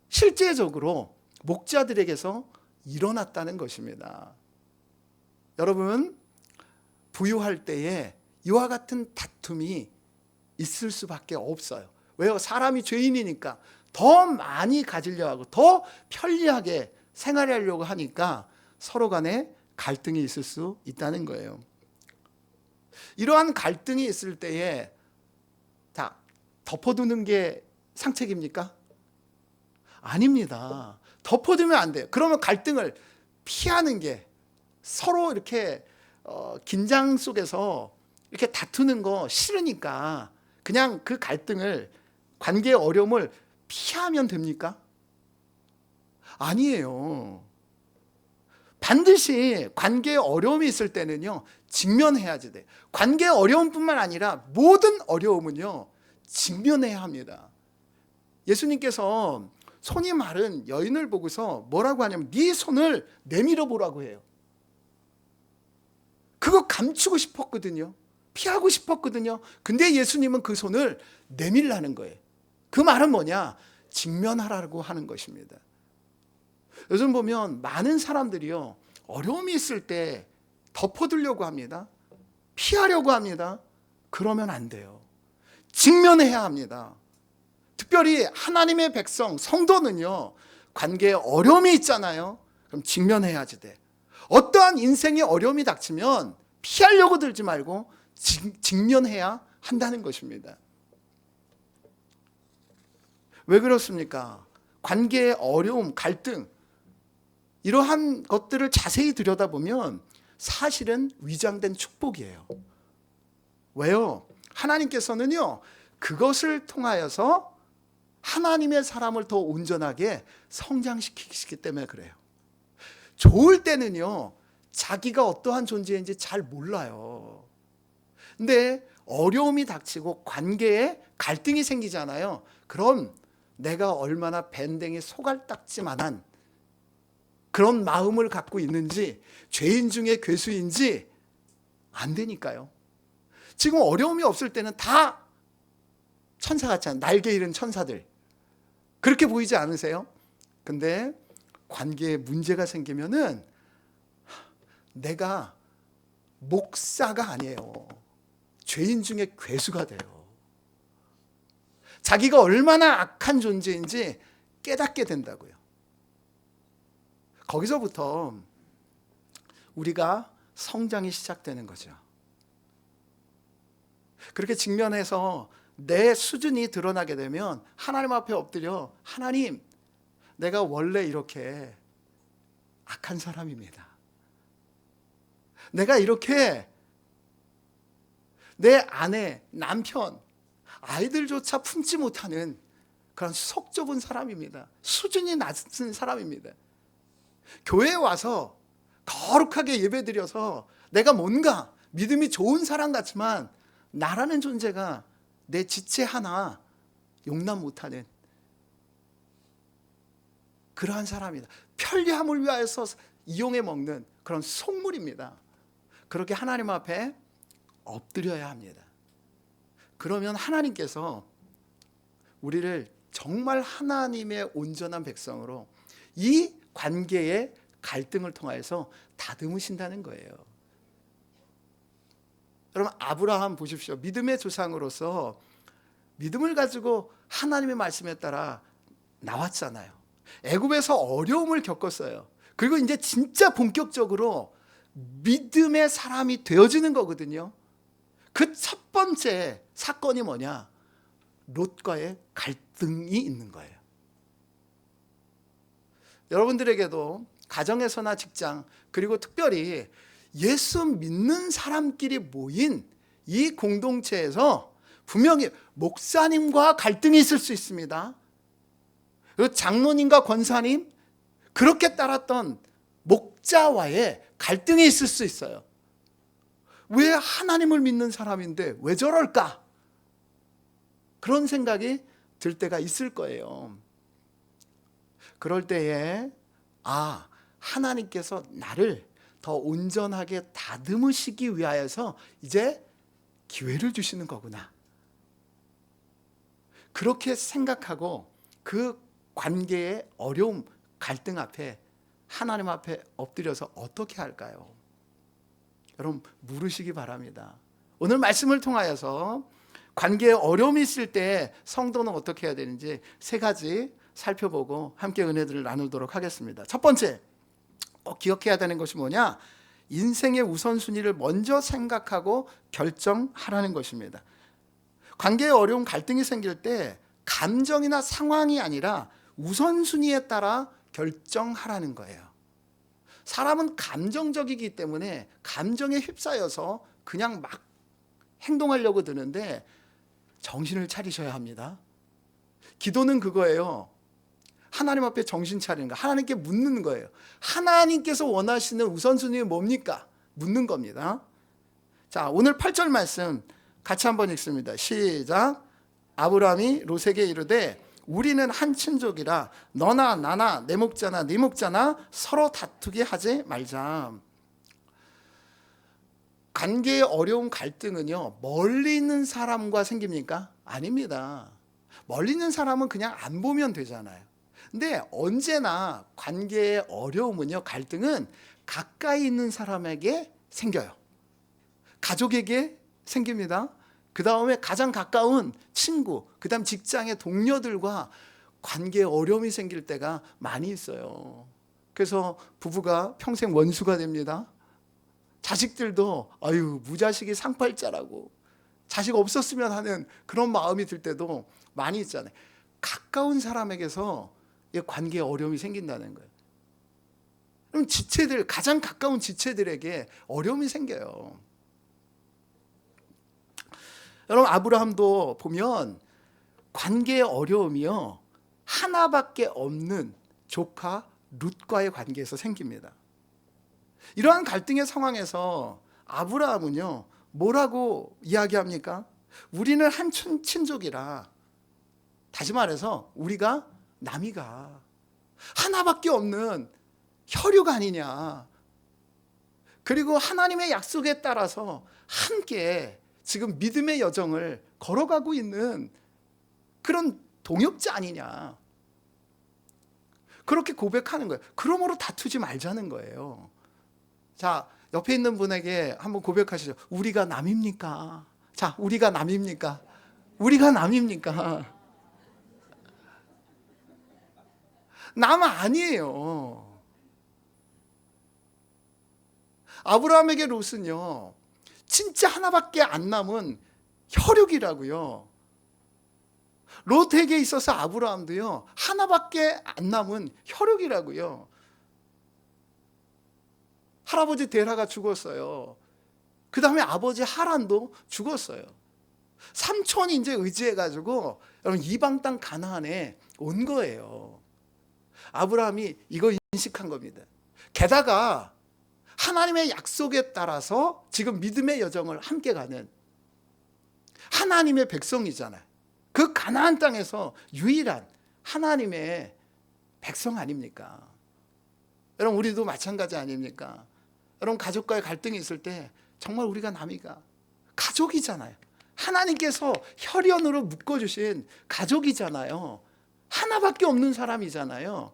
실제적으로 목자들에게서 일어났다는 것입니다. 여러분 부유할 때에 이와 같은 다툼이 있을 수밖에 없어요. 왜요? 사람이 죄인이니까 더 많이 가지려 하고 더 편리하게 생활하려고 하니까 서로 간에 갈등이 있을 수 있다는 거예요. 이러한 갈등이 있을 때에 자, 덮어두는 게 상책입니까? 아닙니다. 덮어두면 안 돼요. 그러면 갈등을 피하는 게 서로 이렇게 긴장 속에서 이렇게 다투는 거 싫으니까 그냥 그 갈등을 관계의 어려움을 피하면 됩니까? 아니에요. 반드시 관계에 어려움이 있을 때는요 직면해야지 돼. 관계의 어려움뿐만 아니라 모든 어려움은요 직면해야 합니다. 예수님께서 손이 마른 여인을 보고서 뭐라고 하냐면 네 손을 내밀어 보라고 해요. 그거 감추고 싶었거든요. 피하고 싶었거든요. 근데 예수님은 그 손을 내밀라는 거예요. 그 말은 뭐냐? 직면하라고 하는 것입니다. 요즘 보면 많은 사람들이요 어려움이 있을 때 덮어두려고 합니다. 피하려고 합니다. 그러면 안 돼요. 직면해야 합니다. 특별히 하나님의 백성, 성도는요 관계에 어려움이 있잖아요. 그럼 직면해야지 돼. 어떠한 인생의 어려움이 닥치면 피하려고 들지 말고 직면해야 한다는 것입니다. 왜 그렇습니까? 관계의 어려움, 갈등 이러한 것들을 자세히 들여다보면 사실은 위장된 축복이에요. 왜요? 하나님께서는요 그것을 통하여서 하나님의 사람을 더 온전하게 성장시키기 때문에 그래요. 좋을 때는요 자기가 어떠한 존재인지 잘 몰라요. 근데 어려움이 닥치고 관계에 갈등이 생기잖아요. 그럼 내가 얼마나 밴댕이 소갈딱지만한 그런 마음을 갖고 있는지, 죄인 중에 괴수인지 안 되니까요. 지금 어려움이 없을 때는 다 천사 같잖아요. 날개 잃은 천사들. 그렇게 보이지 않으세요? 근데 관계에 문제가 생기면은 내가 목사가 아니에요. 죄인 중에 괴수가 돼요. 자기가 얼마나 악한 존재인지 깨닫게 된다고요. 거기서부터 우리가 성장이 시작되는 거죠. 그렇게 직면해서 내 수준이 드러나게 되면 하나님 앞에 엎드려 하나님, 내가 원래 이렇게 악한 사람입니다. 내가 이렇게 내 아내, 남편, 아이들조차 품지 못하는 그런 속 좁은 사람입니다. 수준이 낮은 사람입니다. 교회에 와서 거룩하게 예배드려서 내가 뭔가 믿음이 좋은 사람 같지만 나라는 존재가 내 지체 하나 용납 못하는 그러한 사람이다. 편리함을 위하여서 이용해 먹는 그런 속물입니다. 그렇게 하나님 앞에 엎드려야 합니다. 그러면 하나님께서 우리를 정말 하나님의 온전한 백성으로 이 관계의 갈등을 통하여서 다듬으신다는 거예요. 여러분 아브라함 보십시오. 믿음의 조상으로서 믿음을 가지고 하나님의 말씀에 따라 나왔잖아요. 애굽에서 어려움을 겪었어요. 그리고 이제 진짜 본격적으로 믿음의 사람이 되어지는 거거든요. 그 첫 번째 사건이 뭐냐? 롯과의 갈등이 있는 거예요. 여러분들에게도 가정에서나 직장, 그리고 특별히 예수 믿는 사람끼리 모인 이 공동체에서 분명히 목사님과 갈등이 있을 수 있습니다. 그리고 장로님과 권사님, 그렇게 따랐던 목자와의 갈등이 있을 수 있어요. 왜 하나님을 믿는 사람인데 왜 저럴까? 그런 생각이 들 때가 있을 거예요. 그럴 때에 하나님께서 나를 더 온전하게 다듬으시기 위하여서 이제 기회를 주시는 거구나. 그렇게 생각하고 그 관계의 어려움, 갈등 앞에 하나님 앞에 엎드려서 어떻게 할까요? 여러분 물으시기 바랍니다. 오늘 말씀을 통하여서 관계에 어려움이 있을 때 성도는 어떻게 해야 되는지 3가지 살펴보고 함께 은혜들을 나누도록 하겠습니다. 첫 번째, 꼭 기억해야 되는 것이 뭐냐? 인생의 우선순위를 먼저 생각하고 결정하라는 것입니다. 관계에 어려운 갈등이 생길 때 감정이나 상황이 아니라 우선순위에 따라 결정하라는 거예요. 사람은 감정적이기 때문에 감정에 휩싸여서 그냥 막 행동하려고 드는데 정신을 차리셔야 합니다. 기도는 그거예요. 하나님 앞에 정신 차리는 거, 하나님께 묻는 거예요. 하나님께서 원하시는 우선순위는 뭡니까? 묻는 겁니다. 자, 오늘 8절 말씀 같이 한번 읽습니다. 시작. 아브라함이 롯에게 이르되 우리는 한 친족이라 너나 나나 내 목자나 네 목자나 서로 다투게 하지 말자. 관계의 어려운 갈등은요, 멀리 있는 사람과 생깁니까? 아닙니다. 멀리 있는 사람은 그냥 안 보면 되잖아요. 근데 언제나 관계의 어려움은요, 갈등은 가까이 있는 사람에게 생겨요. 가족에게 생깁니다. 그 다음에 가장 가까운 친구, 그 다음 직장의 동료들과 관계에 어려움이 생길 때가 많이 있어요. 그래서 부부가 평생 원수가 됩니다. 자식들도 무자식이 상팔자라고, 자식 없었으면 하는 그런 마음이 들 때도 많이 있잖아요. 가까운 사람에게서 관계에 어려움이 생긴다는 거예요. 그럼 지체들, 가장 가까운 지체들에게 어려움이 생겨요. 여러분 아브라함도 보면 관계의 어려움이요, 하나밖에 없는 조카 룻과의 관계에서 생깁니다. 이러한 갈등의 상황에서 아브라함은요, 뭐라고 이야기합니까? 우리는 한 친족이라, 다시 말해서 우리가 남이가 하나밖에 없는 혈육 아니냐. 그리고 하나님의 약속에 따라서 함께 지금 믿음의 여정을 걸어가고 있는 그런 동역자 아니냐. 그렇게 고백하는 거예요. 그러므로 다투지 말자는 거예요. 자, 옆에 있는 분에게 한번 고백하시죠. 우리가 남입니까? 자, 우리가 남입니까? 우리가 남입니까? 남 아니에요. 아브라함에게 롯은요, 진짜 하나밖에 안 남은 혈육이라고요. 롯에게 있어서 아브라함도요, 하나밖에 안 남은 혈육이라고요. 할아버지 데라가 죽었어요. 그 다음에 아버지 하란도 죽었어요. 삼촌이 이제 의지해가지고 여러분 이방 땅 가나안에 온 거예요. 아브라함이 이거 인식한 겁니다. 게다가 하나님의 약속에 따라서 지금 믿음의 여정을 함께 가는 하나님의 백성이잖아요. 그 가나안 땅에서 유일한 하나님의 백성 아닙니까? 여러분 우리도 마찬가지 아닙니까? 여러분 가족과의 갈등이 있을 때 정말 우리가 남이가 가족이잖아요. 하나님께서 혈연으로 묶어주신 가족이잖아요. 하나밖에 없는 사람이잖아요.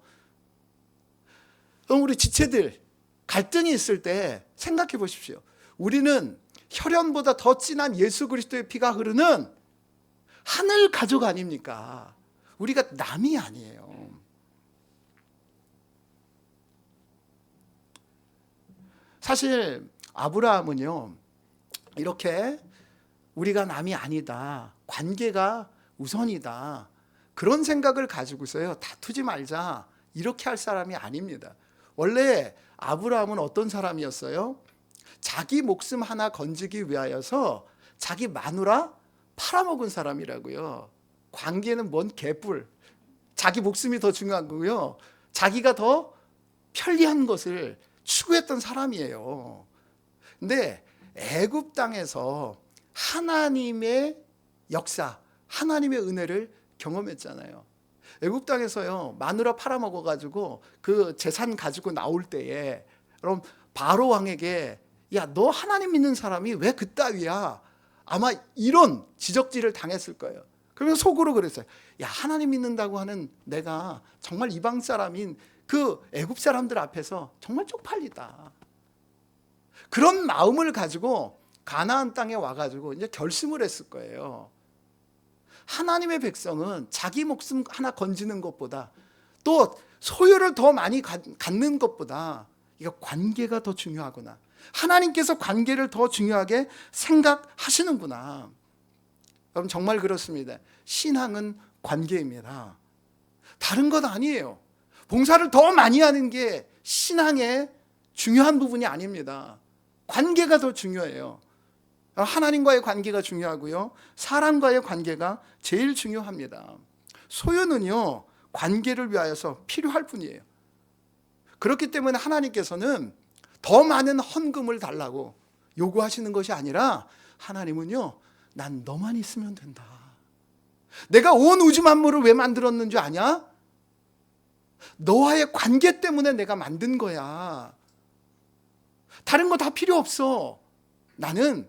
그럼 우리 지체들 갈등이 있을 때 생각해 보십시오. 우리는 혈연보다 더 진한 예수 그리스도의 피가 흐르는 하늘 가족 아닙니까? 우리가 남이 아니에요. 사실 아브라함은요, 이렇게 우리가 남이 아니다, 관계가 우선이다, 그런 생각을 가지고서요 다투지 말자 이렇게 할 사람이 아닙니다. 원래 아브라함은 어떤 사람이었어요? 자기 목숨 하나 건지기 위하여서 자기 마누라 팔아먹은 사람이라고요. 관계는 뭔 개뿔. 자기 목숨이 더 중요한 거고요, 자기가 더 편리한 것을 추구했던 사람이에요. 근데 애굽 땅에서 하나님의 역사, 하나님의 은혜를 경험했잖아요. 애굽 땅에서요 마누라 팔아먹어 가지고 그 재산 가지고 나올 때에 그럼 바로 왕에게 야, 너 하나님 믿는 사람이 왜 그따위야? 아마 이런 지적질을 당했을 거예요. 그러면 속으로 그랬어요. 야, 하나님 믿는다고 하는 내가 정말 이방 사람인 그 애굽 사람들 앞에서 정말 쪽팔리다. 그런 마음을 가지고 가나안 땅에 와가지고 이제 결심을 했을 거예요. 하나님의 백성은 자기 목숨 하나 건지는 것보다 또 소유를 더 많이 갖는 것보다 이거 관계가 더 중요하구나. 하나님께서 관계를 더 중요하게 생각하시는구나. 여러분 정말 그렇습니다. 신앙은 관계입니다. 다른 것 아니에요. 봉사를 더 많이 하는 게 신앙의 중요한 부분이 아닙니다. 관계가 더 중요해요. 하나님과의 관계가 중요하고요, 사람과의 관계가 제일 중요합니다. 소유는요 관계를 위하여서 필요할 뿐이에요. 그렇기 때문에 하나님께서는 더 많은 헌금을 달라고 요구하시는 것이 아니라 하나님은요, 난 너만 있으면 된다. 내가 온 우주 만물을 왜 만들었는 줄 아냐? 너와의 관계 때문에 내가 만든 거야. 다른 거 다 필요 없어. 나는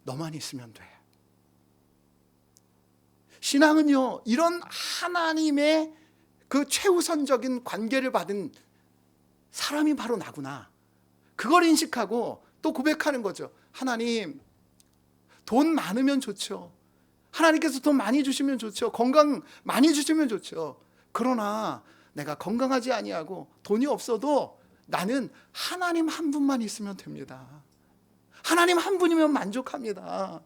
너만 있으면 돼. 신앙은요, 이런 하나님의 그 최우선적인 관계를 받은 사람이 바로 나구나. 그걸 인식하고 또 고백하는 거죠. 하나님, 돈 많으면 좋죠. 하나님께서 돈 많이 주시면 좋죠. 건강 많이 주시면 좋죠. 그러나 내가 건강하지 아니하고 돈이 없어도 나는 하나님 한 분만 있으면 됩니다. 하나님 한 분이면 만족합니다.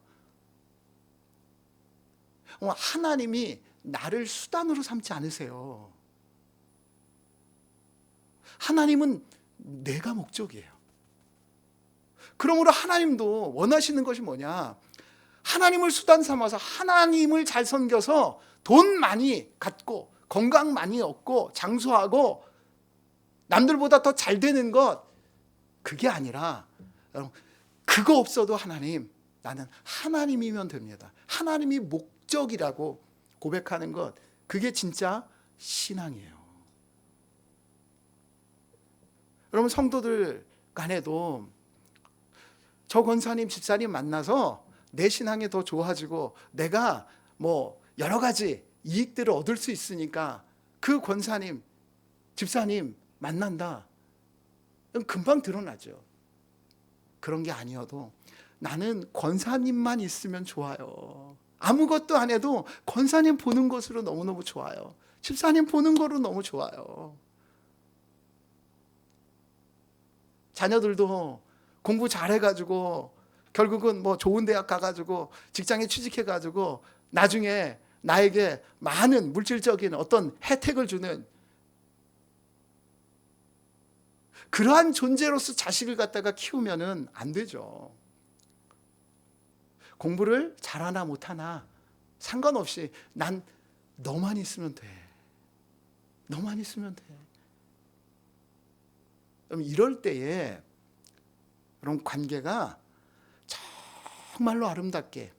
하나님이 나를 수단으로 삼지 않으세요. 하나님은 내가 목적이에요. 그러므로 하나님도 원하시는 것이 뭐냐? 하나님을 수단 삼아서 하나님을 잘 섬겨서 돈 많이 갖고 건강 많이 얻고 장수하고 남들보다 더 잘 되는 것, 그게 아니라 그거 없어도 하나님, 나는 하나님이면 됩니다. 하나님이 목적이라고 고백하는 것, 그게 진짜 신앙이에요. 여러분 성도들 간에도 저 권사님 집사님 만나서 내 신앙이 더 좋아지고 내가 뭐 여러 가지 이익들을 얻을 수 있으니까 그 권사님 집사님 만난다, 금방 드러나죠. 그런 게 아니어도 나는 권사님만 있으면 좋아요. 아무것도 안 해도 권사님 보는 것으로 너무너무 좋아요. 집사님 보는 거로 너무 좋아요. 자녀들도 공부 잘해가지고 결국은 뭐 좋은 대학 가가지고 직장에 취직해가지고 나중에 나에게 많은 물질적인 어떤 혜택을 주는 그러한 존재로서 자식을 갖다가 키우면은 안 되죠. 공부를 잘하나 못하나 상관없이 난 너만 있으면 돼. 너만 있으면 돼. 그럼 이럴 때에 그런 관계가 정말로 아름답게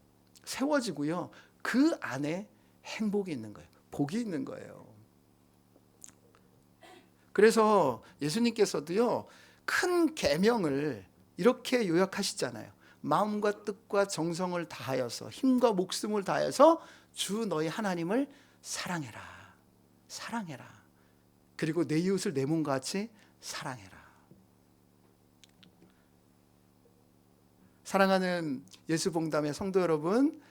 세워지고요, 그 안에 행복이 있는 거예요. 복이 있는 거예요. 그래서 예수님께서도요, 큰 계명을 이렇게 요약하시잖아요. 마음과 뜻과 정성을 다하여서 힘과 목숨을 다해서 주 너희 하나님을 사랑해라. 사랑해라. 그리고 내 이웃을 내 몸과 같이 사랑해라. 사랑하는 예수봉담의 성도 여러분,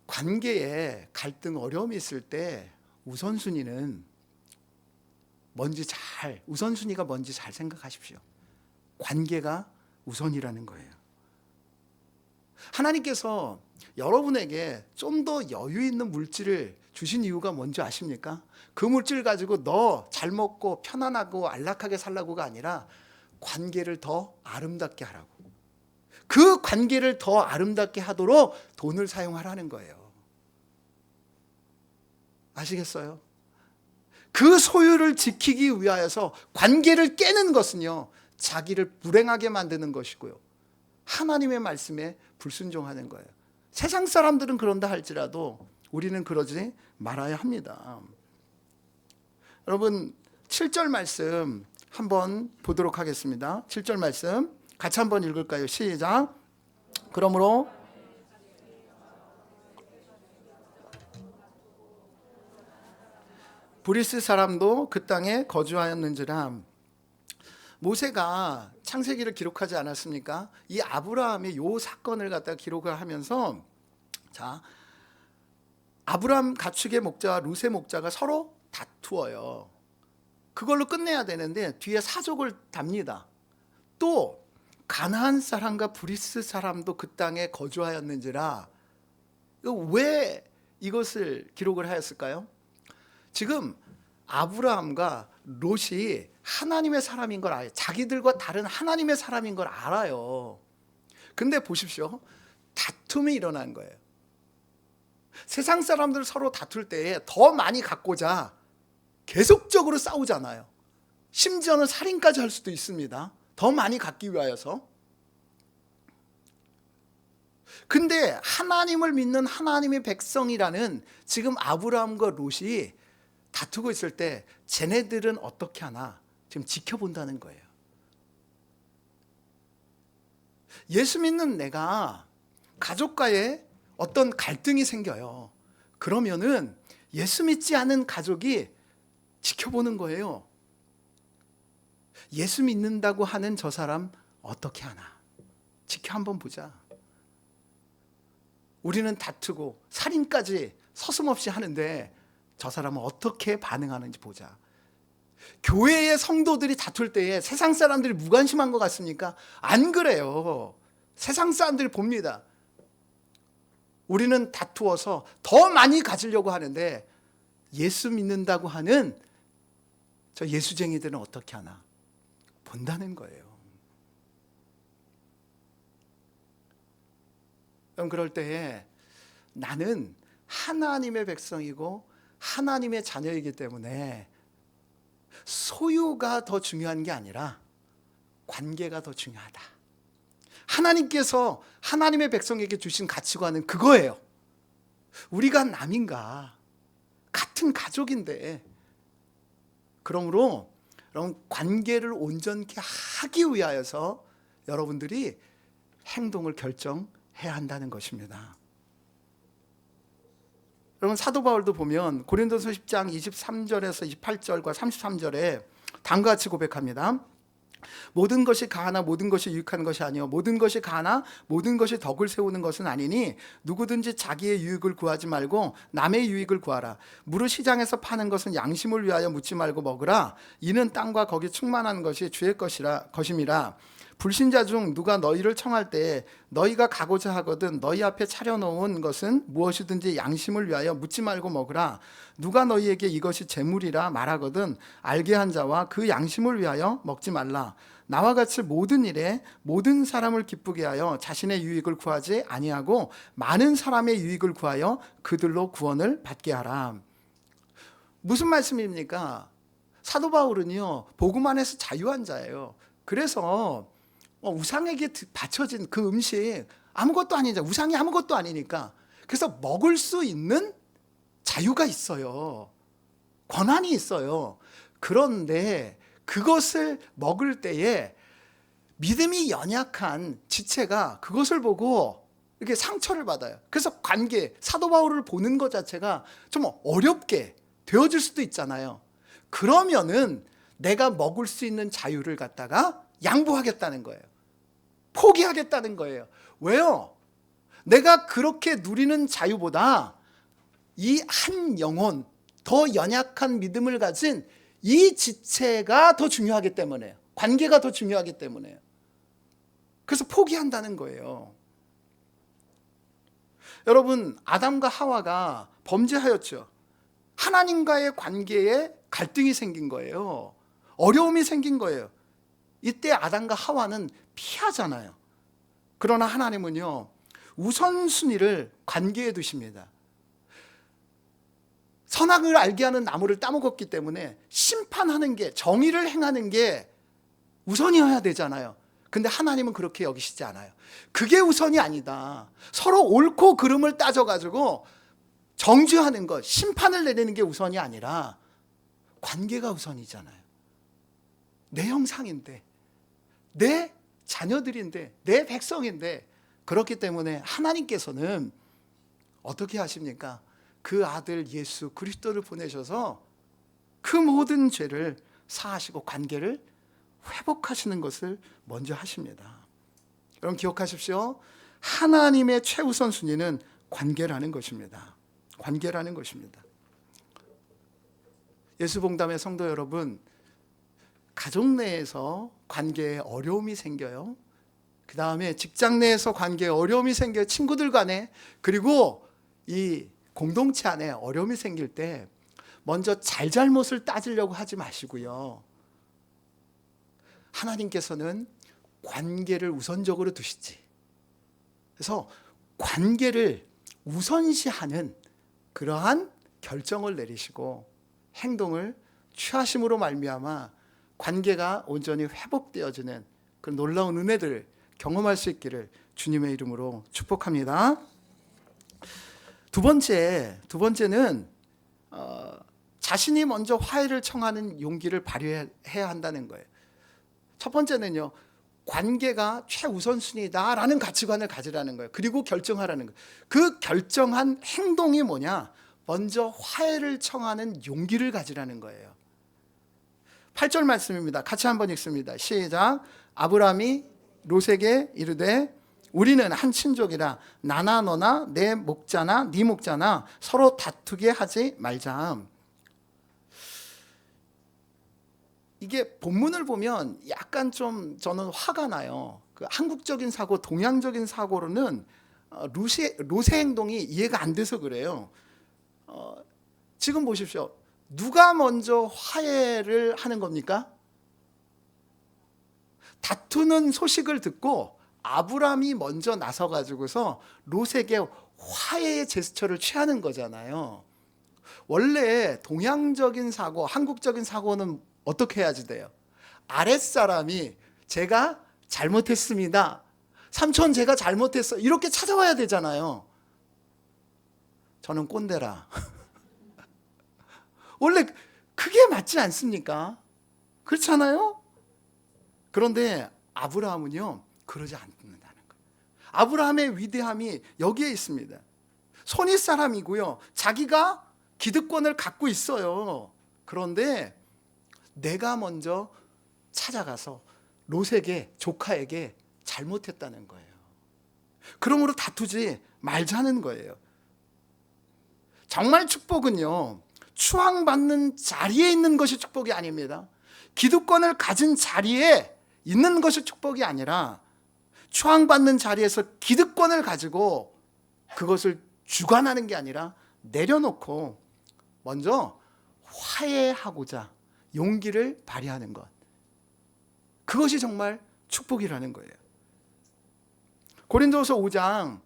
관계에 갈등, 어려움이 있을 때 우선순위가 뭔지 잘 생각하십시오. 관계가 우선이라는 거예요. 하나님께서 여러분에게 좀 더 여유 있는 물질을 주신 이유가 뭔지 아십니까? 그 물질 가지고 너 잘 먹고 편안하고 안락하게 살라고가 아니라 관계를 더 아름답게 하라고. 그 관계를 더 아름답게 하도록 돈을 사용하라는 거예요. 아시겠어요? 그 소유를 지키기 위하여서 관계를 깨는 것은요, 자기를 불행하게 만드는 것이고요, 하나님의 말씀에 불순종하는 거예요. 세상 사람들은 그런다 할지라도 우리는 그러지 말아야 합니다. 여러분 7절 말씀 한번 보도록 하겠습니다. 7절 말씀 같이 한번 읽을까요? 시작. 그러므로 브리스 사람도 그 땅에 거주하였는지라. 모세가 창세기를 기록하지 않았습니까? 이 아브라함의 요 사건을 갖다 기록을 하면서, 자, 아브라함 가축의 목자와 룻의 목자가 서로 다투어요. 그걸로 끝내야 되는데 뒤에 사족을 답니다. 또 가나안 사람과 브리스 사람도 그 땅에 거주하였는지라. 왜 이것을 기록을 하였을까요? 지금 아브라함과 롯이 하나님의 사람인 걸 알아요. 자기들과 다른 하나님의 사람인 걸 알아요. 근데 보십시오. 다툼이 일어난 거예요. 세상 사람들 서로 다툴 때에 더 많이 갖고자 계속적으로 싸우잖아요. 심지어는 살인까지 할 수도 있습니다. 더 많이 갖기 위하여서. 근데 하나님을 믿는 하나님의 백성이라는 지금 아브라함과 롯이 다투고 있을 때 쟤네들은 어떻게 하나 지금 지켜본다는 거예요. 예수 믿는 내가 가족과의 어떤 갈등이 생겨요. 그러면은 예수 믿지 않은 가족이 지켜보는 거예요. 예수 믿는다고 하는 저 사람 어떻게 하나 지켜 한번 보자. 우리는 다투고 살인까지 서슴없이 하는데 저 사람은 어떻게 반응하는지 보자. 교회의 성도들이 다툴 때에 세상 사람들이 무관심한 것 같습니까? 안 그래요. 세상 사람들이 봅니다. 우리는 다투어서 더 많이 가지려고 하는데 예수 믿는다고 하는 저 예수쟁이들은 어떻게 하나 본다는 거예요. 그럼 그럴 때에 나는 하나님의 백성이고 하나님의 자녀이기 때문에 소유가 더 중요한 게 아니라 관계가 더 중요하다. 하나님께서 하나님의 백성에게 주신 가치관은 그거예요. 우리가 남인가? 같은 가족인데. 그러므로 여러분 관계를 온전케 하기 위하여서 여러분들이 행동을 결정해야 한다는 것입니다. 여러분 사도 바울도 보면 고린도서 10장 23절에서 28절과 33절에 다음과 같이 고백합니다. 모든 것이 가하나 모든 것이 유익한 것이 아니요 모든 것이 가하나 모든 것이 덕을 세우는 것은 아니니 누구든지 자기의 유익을 구하지 말고 남의 유익을 구하라. 무릇 시장에서 파는 것은 양심을 위하여 묻지 말고 먹으라. 이는 땅과 거기 충만한 것이 주의 것임이라. 불신자 중 누가 너희를 청할 때 너희가 가고자 하거든 너희 앞에 차려놓은 것은 무엇이든지 양심을 위하여 묻지 말고 먹으라. 누가 너희에게 이것이 재물이라 말하거든 알게 한 자와 그 양심을 위하여 먹지 말라. 나와 같이 모든 일에 모든 사람을 기쁘게 하여 자신의 유익을 구하지 아니하고 많은 사람의 유익을 구하여 그들로 구원을 받게 하라. 무슨 말씀입니까? 사도 바울은요 복음 안에서 자유한 자예요. 그래서 우상에게 바쳐진 그 음식 아무것도 아니죠. 우상이 아무것도 아니니까. 그래서 먹을 수 있는 자유가 있어요. 권한이 있어요. 그런데 그것을 먹을 때에 믿음이 연약한 지체가 그것을 보고 이렇게 상처를 받아요. 그래서 관계, 사도 바울을 보는 것 자체가 좀 어렵게 되어질 수도 있잖아요. 그러면은 내가 먹을 수 있는 자유를 갖다가 양보하겠다는 거예요. 포기하겠다는 거예요. 왜요? 내가 그렇게 누리는 자유보다 이 한 영혼, 더 연약한 믿음을 가진 이 지체가 더 중요하기 때문에요. 관계가 더 중요하기 때문에요. 그래서 포기한다는 거예요. 여러분, 아담과 하와가 범죄하였죠. 하나님과의 관계에 갈등이 생긴 거예요. 어려움이 생긴 거예요. 이때 아담과 하와는 피하잖아요. 그러나 하나님은요, 우선순위를 관계에 두십니다. 선악을 알게 하는 나무를 따먹었기 때문에 심판하는 게, 정의를 행하는 게 우선이어야 되잖아요. 근데 하나님은 그렇게 여기시지 않아요. 그게 우선이 아니다. 서로 옳고 그름을 따져가지고 정죄하는 것, 심판을 내리는 게 우선이 아니라 관계가 우선이잖아요. 내 형상인데, 내 자녀들인데, 내 백성인데, 그렇기 때문에 하나님께서는 어떻게 하십니까? 그 아들 예수 그리스도를 보내셔서 그 모든 죄를 사하시고 관계를 회복하시는 것을 먼저 하십니다. 여러분 기억하십시오. 하나님의 최우선 순위는 관계라는 것입니다. 관계라는 것입니다. 예수봉담의 성도 여러분, 가족 내에서 관계에 어려움이 생겨요. 그 다음에 직장 내에서 관계에 어려움이 생겨요. 친구들 간에. 그리고 이 공동체 안에 어려움이 생길 때 먼저 잘잘못을 따지려고 하지 마시고요. 하나님께서는 관계를 우선적으로 두시지. 그래서 관계를 우선시하는 그러한 결정을 내리시고 행동을 취하심으로 말미암아 관계가 온전히 회복되어지는 그 놀라운 은혜들을 경험할 수 있기를 주님의 이름으로 축복합니다. 두 번째는 자신이 먼저 화해를 청하는 용기를 발휘해야 한다는 거예요. 첫 번째는요, 관계가 최우선순위다라는 가치관을 가지라는 거예요. 그리고 결정하라는 거예요. 그 결정한 행동이 뭐냐? 먼저 화해를 청하는 용기를 가지라는 거예요. 8절 말씀입니다. 같이 한번 읽습니다. 시작. 아브라함이 롯에게 이르되 우리는 한 친족이라 나나 너나 내 목자나 네 목자나 서로 다투게 하지 말자. 이게 본문을 보면 약간 좀 저는 화가 나요. 그 한국적인 사고, 동양적인 사고로는 롯의 행동이 이해가 안 돼서 그래요. 지금 보십시오. 누가 먼저 화해를 하는 겁니까? 다투는 소식을 듣고 아브라함이 먼저 나서가지고서 롯에게 화해의 제스처를 취하는 거잖아요. 원래 동양적인 사고, 한국적인 사고는 어떻게 해야지 돼요? 아랫사람이 제가 잘못했습니다. 삼촌 제가 잘못했어. 이렇게 찾아와야 되잖아요. 저는 꼰대라. 원래 그게 맞지 않습니까? 그렇잖아요? 그런데 아브라함은요, 그러지 않는다는 거예요. 아브라함의 위대함이 여기에 있습니다. 손윗 사람이고요. 자기가 기득권을 갖고 있어요. 그런데 내가 먼저 찾아가서 롯에게, 조카에게 잘못했다는 거예요. 그러므로 다투지 말자는 거예요. 정말 축복은요, 추앙받는 자리에 있는 것이 축복이 아닙니다. 기득권을 가진 자리에 있는 것이 축복이 아니라 추앙받는 자리에서 기득권을 가지고 그것을 주관하는 게 아니라 내려놓고 먼저 화해하고자 용기를 발휘하는 것, 그것이 정말 축복이라는 거예요. 고린도서 5장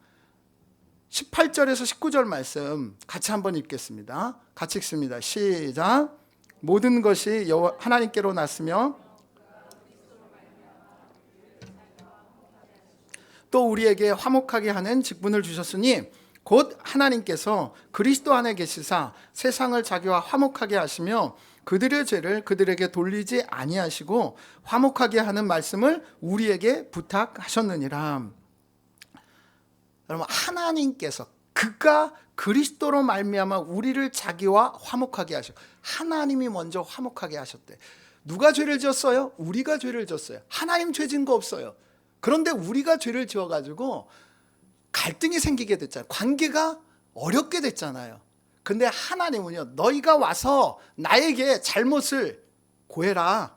18절에서 19절 말씀 같이 한번 읽겠습니다. 같이 읽습니다. 시작. 모든 것이 하나님께로 났으며 또 우리에게 화목하게 하는 직분을 주셨으니 곧 하나님께서 그리스도 안에 계시사 세상을 자기와 화목하게 하시며 그들의 죄를 그들에게 돌리지 아니하시고 화목하게 하는 말씀을 우리에게 부탁하셨느니라. 여러분, 하나님께서 그가 그리스도로 말미암아 우리를 자기와 화목하게 하셨고, 하나님이 먼저 화목하게 하셨대. 누가 죄를 지었어요? 우리가 죄를 지었어요. 하나님 죄 지은 거 없어요. 그런데 우리가 죄를 지어가지고 갈등이 생기게 됐잖아요. 관계가 어렵게 됐잖아요. 근데 하나님은요, 너희가 와서 나에게 잘못을 고해라,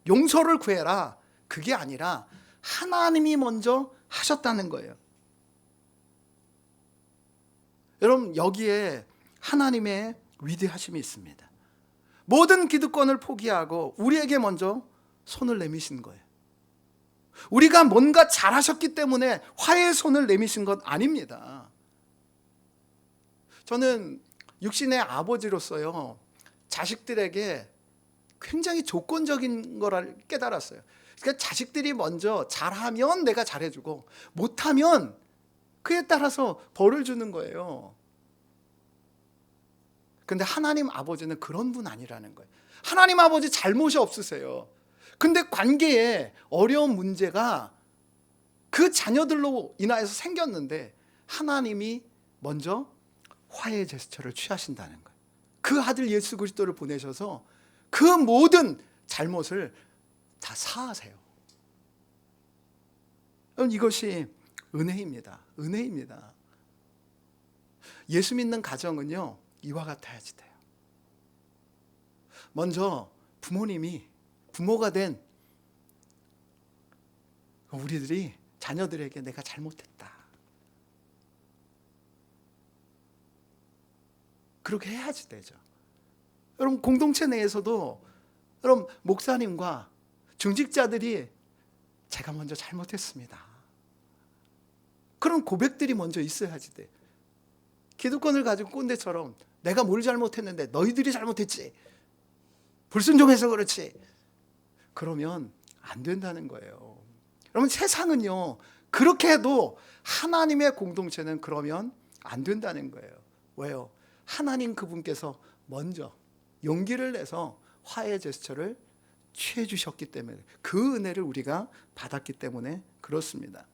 용서를 구해라, 그게 아니라 하나님이 먼저 하셨다는 거예요. 여러분, 여기에 하나님의 위대하심이 있습니다. 모든 기득권을 포기하고 우리에게 먼저 손을 내미신 거예요. 우리가 뭔가 잘하셨기 때문에 화해의 손을 내미신 것 아닙니다. 저는 육신의 아버지로서요, 자식들에게 굉장히 조건적인 거를 깨달았어요. 그러니까 자식들이 먼저 잘하면 내가 잘해주고 못하면 그에 따라서 벌을 주는 거예요. 근데 하나님 아버지는 그런 분 아니라는 거예요. 하나님 아버지 잘못이 없으세요. 근데 관계에 어려운 문제가 그 자녀들로 인하여서 생겼는데 하나님이 먼저 화해의 제스처를 취하신다는 거예요. 그 아들 예수 그리스도를 보내셔서 그 모든 잘못을 다 사하세요. 여러분, 이것이 은혜입니다. 은혜입니다. 예수 믿는 가정은요, 이와 같아야지 돼요. 먼저 부모가 된 우리들이 자녀들에게 내가 잘못했다, 그렇게 해야지 되죠. 여러분, 공동체 내에서도 여러분 목사님과 중직자들이 제가 먼저 잘못했습니다, 그런 고백들이 먼저 있어야지 돼. 기득권을 가지고 꼰대처럼 내가 뭘 잘못했는데 너희들이 잘못했지, 불순종해서 그렇지, 그러면 안 된다는 거예요. 여러분, 세상은요 그렇게 해도 하나님의 공동체는 그러면 안 된다는 거예요. 왜요? 하나님 그분께서 먼저 용기를 내서 화해 제스처를 취해 주셨기 때문에, 그 은혜를 우리가 받았기 때문에 그렇습니다.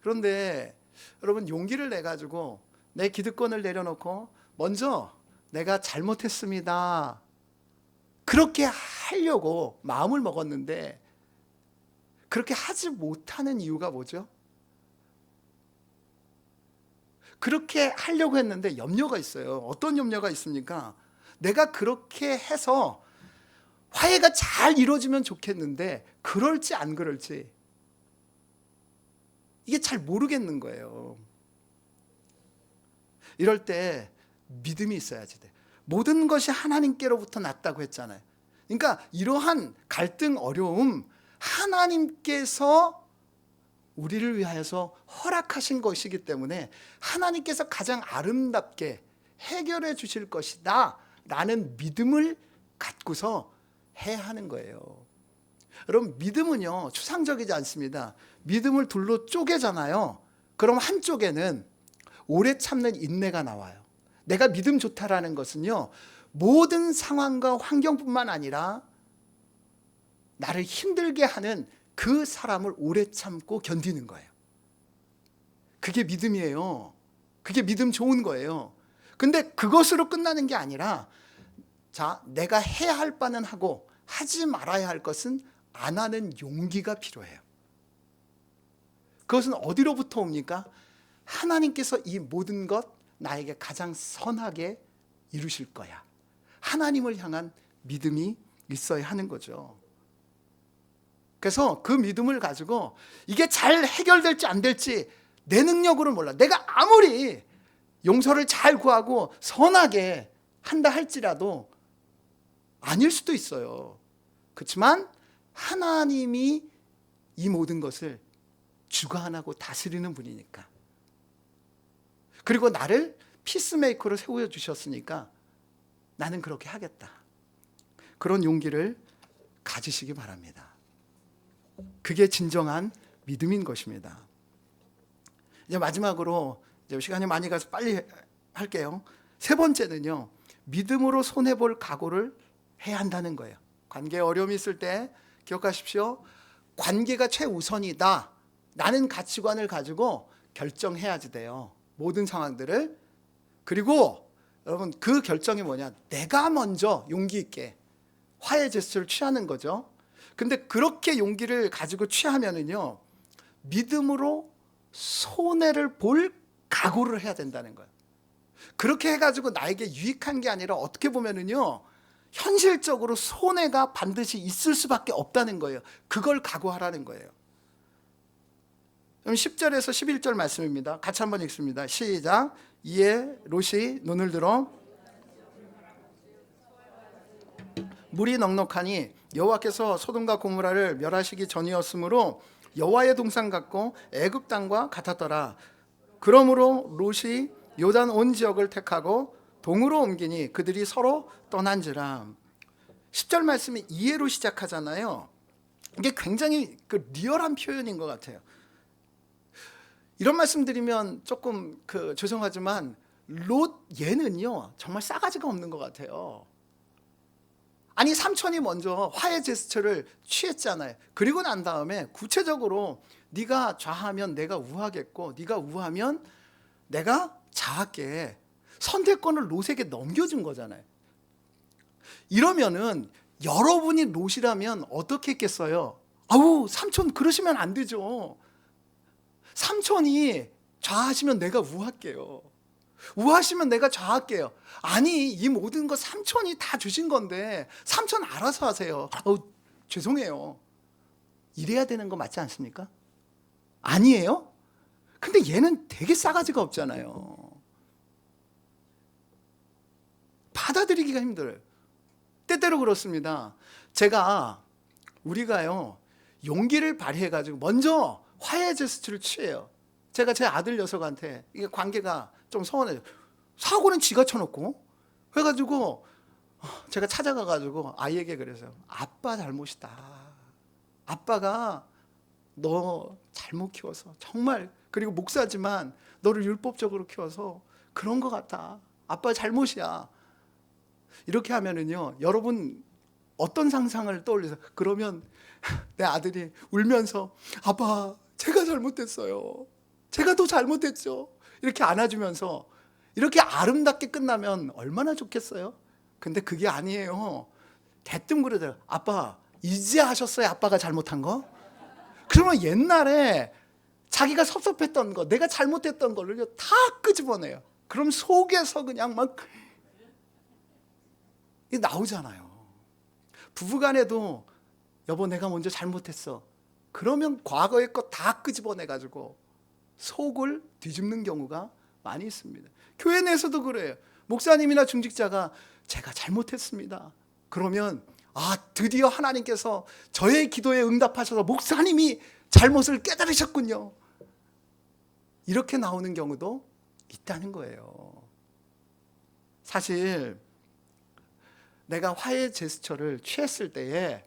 그런데 여러분, 용기를 내 가지고 내 기득권을 내려놓고 먼저 내가 잘못했습니다, 그렇게 하려고 마음을 먹었는데 그렇게 하지 못하는 이유가 뭐죠? 그렇게 하려고 했는데 염려가 있어요. 어떤 염려가 있습니까? 내가 그렇게 해서 화해가 잘 이루어지면 좋겠는데 그럴지 안 그럴지 이게 잘 모르겠는 거예요. 이럴 때 믿음이 있어야지 돼. 모든 것이 하나님께로부터 났다고 했잖아요. 그러니까 이러한 갈등, 어려움, 하나님께서 우리를 위하여서 허락하신 것이기 때문에 하나님께서 가장 아름답게 해결해 주실 것이다 라는 믿음을 갖고서 해야 하는 거예요. 여러분, 믿음은요 추상적이지 않습니다. 믿음을 둘로 쪼개잖아요. 그럼 한쪽에는 오래 참는 인내가 나와요. 내가 믿음 좋다라는 것은요, 모든 상황과 환경뿐만 아니라 나를 힘들게 하는 그 사람을 오래 참고 견디는 거예요. 그게 믿음이에요. 그게 믿음 좋은 거예요. 근데 그것으로 끝나는 게 아니라, 자, 내가 해야 할 바는 하고 하지 말아야 할 것은 안 하는 용기가 필요해요. 그것은 어디로부터 옵니까? 하나님께서 이 모든 것 나에게 가장 선하게 이루실 거야, 하나님을 향한 믿음이 있어야 하는 거죠. 그래서 그 믿음을 가지고 이게 잘 해결될지 안 될지 내 능력으로는 몰라. 내가 아무리 용서를 잘 구하고 선하게 한다 할지라도 아닐 수도 있어요. 그렇지만 하나님이 이 모든 것을 주관하고 다스리는 분이니까, 그리고 나를 피스메이커로 세워주셨으니까 나는 그렇게 하겠다, 그런 용기를 가지시기 바랍니다. 그게 진정한 믿음인 것입니다. 이제 마지막으로, 이제 시간이 많이 가서 빨리 할게요. 세 번째는요, 믿음으로 손해볼 각오를 해야 한다는 거예요. 관계에 어려움이 있을 때 기억하십시오. 관계가 최우선이다 라는 가치관을 가지고 결정해야지 돼요, 모든 상황들을. 그리고 여러분, 그 결정이 뭐냐? 내가 먼저 용기 있게 화해 제스처를 취하는 거죠. 근데 그렇게 용기를 가지고 취하면은요, 믿음으로 손해를 볼 각오를 해야 된다는 거예요. 그렇게 해가지고 나에게 유익한 게 아니라 어떻게 보면은요, 현실적으로 손해가 반드시 있을 수밖에 없다는 거예요. 그걸 각오하라는 거예요. 그럼 10절에서 11절 말씀입니다. 같이 한번 읽습니다. 시작. 이에 롯이 눈을 들어 물이 넉넉하니 여호와께서 소돔과 고모라를 멸하시기 전이었으므로 여호와의 동산 같고 애굽 땅과 같았더라. 그러므로 롯이 요단 온 지역을 택하고 동으로 옮기니 그들이 서로 떠난지라. 10절 말씀이 이해로 시작하잖아요. 이게 굉장히 리얼한 표현인 것 같아요. 이런 말씀 드리면 조금 죄송하지만 롯 얘는요 정말 싸가지가 없는 것 같아요. 아니 삼촌이 먼저 화해 제스처를 취했잖아요. 그리고 난 다음에 구체적으로 네가 좌하면 내가 우하겠고 네가 우하면 내가 좌할게. 선택권을 롯에게 넘겨준 거잖아요. 이러면은 여러분이 롯이라면 어떻게 했겠어요? 아우 삼촌 그러시면 안 되죠. 삼촌이 좌하시면 내가 우할게요. 우하시면 내가 좌할게요. 아니 이 모든 거 삼촌이 다 주신 건데 삼촌 알아서 하세요. 죄송해요. 이래야 되는 거 맞지 않습니까? 아니에요? 근데 얘는 되게 싸가지가 없잖아요. 받아들이기가 힘들어요. 때때로 그렇습니다. 우리가요 용기를 발휘해가지고 먼저 화해 제스처를 취해요. 제가 제 아들 녀석한테 이게 관계가 좀 서운해요. 사고는 지가 쳐놓고 해가지고 제가 찾아가가지고 아이에게 그래서요. 아빠 잘못이다. 아빠가 너 잘못 키워서 정말 그리고 목사지만 너를 율법적으로 키워서 그런 것 같아. 아빠 잘못이야. 이렇게 하면은요 여러분 어떤 상상을 떠올려서 그러면 내 아들이 울면서 아빠 제가 잘못했어요. 제가 더 잘못했죠. 이렇게 안아주면서 이렇게 아름답게 끝나면 얼마나 좋겠어요. 근데 그게 아니에요. 대뜸 그러더라고요. 아빠 이제 하셨어요 아빠가 잘못한 거? 그러면 옛날에 자기가 섭섭했던 거 내가 잘못했던 거를 다 끄집어내요. 그럼 속에서 그냥 막 나오잖아요. 부부간에도 여보 내가 먼저 잘못했어. 그러면 과거의 거 다 끄집어내가지고 속을 뒤집는 경우가 많이 있습니다. 교회 내에서도 그래요. 목사님이나 중직자가 제가 잘못했습니다. 그러면 드디어 하나님께서 저의 기도에 응답하셔서 목사님이 잘못을 깨달으셨군요. 이렇게 나오는 경우도 있다는 거예요. 사실 내가 화해 제스처를 취했을 때에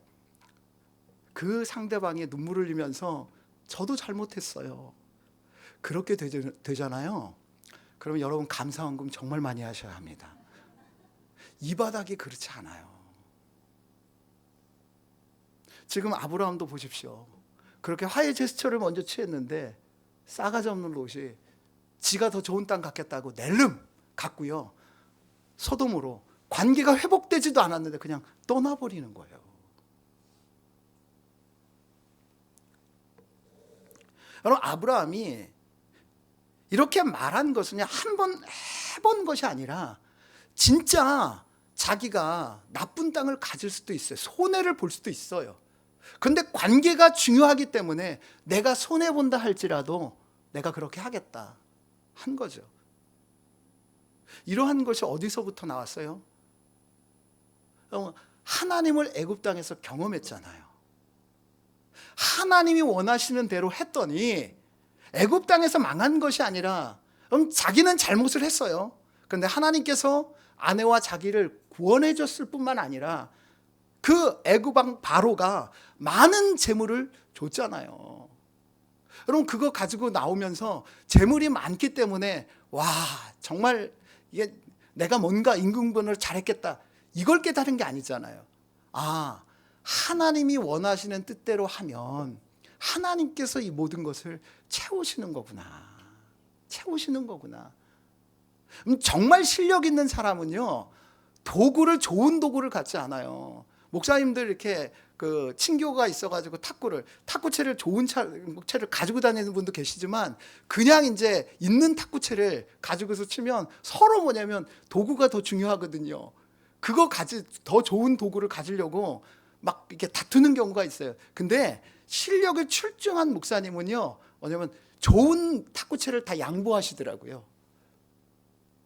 그 상대방이 눈물을 흘리면서 저도 잘못했어요. 그렇게 되잖아요. 그러면 여러분 감사헌금 정말 많이 하셔야 합니다. 이 바닥이 그렇지 않아요. 지금 아브라함도 보십시오. 그렇게 화해 제스처를 먼저 취했는데 싸가지 없는 롯이 지가 더 좋은 땅 갖겠다고 낼름 갔고요. 소돔으로 관계가 회복되지도 않았는데 그냥 떠나버리는 거예요. 여러분 아브라함이 이렇게 말한 것은 한 번 해본 것이 아니라 진짜 자기가 나쁜 땅을 가질 수도 있어요. 손해를 볼 수도 있어요. 그런데 관계가 중요하기 때문에 내가 손해본다 할지라도 내가 그렇게 하겠다 한 거죠. 이러한 것이 어디서부터 나왔어요? 하나님을 애굽 땅에서 경험했잖아요. 하나님이 원하시는 대로 했더니 애굽 땅에서 망한 것이 아니라 자기는 잘못을 했어요. 그런데 하나님께서 아내와 자기를 구원해 줬을 뿐만 아니라 그 애굽 왕 바로가 많은 재물을 줬잖아요. 여러분 그거 가지고 나오면서 재물이 많기 때문에 와 정말 이게 내가 뭔가 임금군을 잘했겠다 이걸 깨달은 게 아니잖아요. 하나님이 원하시는 뜻대로 하면 하나님께서 이 모든 것을 채우시는 거구나. 채우시는 거구나. 정말 실력 있는 사람은요 좋은 도구를 갖지 않아요. 목사님들 이렇게 친교가 있어가지고 탁구채를 좋은 채를 가지고 다니는 분도 계시지만 그냥 이제 있는 탁구채를 가지고서 치면 서로 뭐냐면 도구가 더 중요하거든요. 더 좋은 도구를 가지려고 막 이렇게 다투는 경우가 있어요. 근데 실력을 출중한 목사님은요 왜냐면 좋은 탁구채를 다 양보하시더라고요.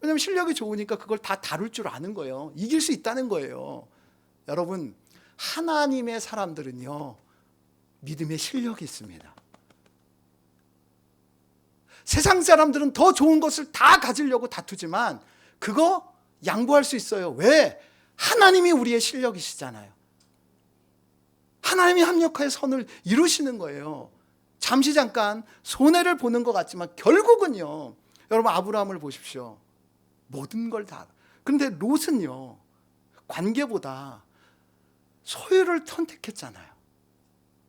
왜냐면 실력이 좋으니까 그걸 다 다룰 줄 아는 거예요. 이길 수 있다는 거예요. 여러분, 하나님의 사람들은요, 믿음의 실력이 있습니다. 세상 사람들은 더 좋은 것을 다 가지려고 다투지만 그거 양보할 수 있어요. 왜? 하나님이 우리의 실력이시잖아요. 하나님이 합력하여 선을 이루시는 거예요. 잠시 잠깐 손해를 보는 것 같지만 결국은요, 여러분 아브라함을 보십시오. 모든 걸 다. 그런데 롯은요, 관계보다 소유를 선택했잖아요.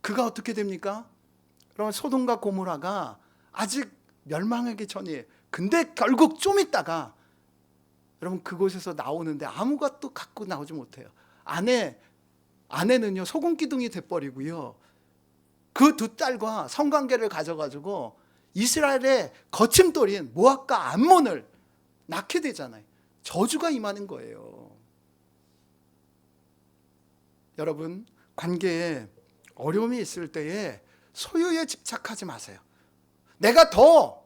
그가 어떻게 됩니까? 그러면 소돔과 고모라가 아직 멸망하기 전이에요. 근데 결국 좀 있다가 여러분 그곳에서 나오는데 아무것도 갖고 나오지 못해요. 아내는요 소금 기둥이 돼버리고요. 그 두 딸과 성관계를 가져가지고 이스라엘의 거침돌인 모압과 암몬을 낳게 되잖아요. 저주가 임하는 거예요. 여러분, 관계에 어려움이 있을 때에 소유에 집착하지 마세요. 내가 더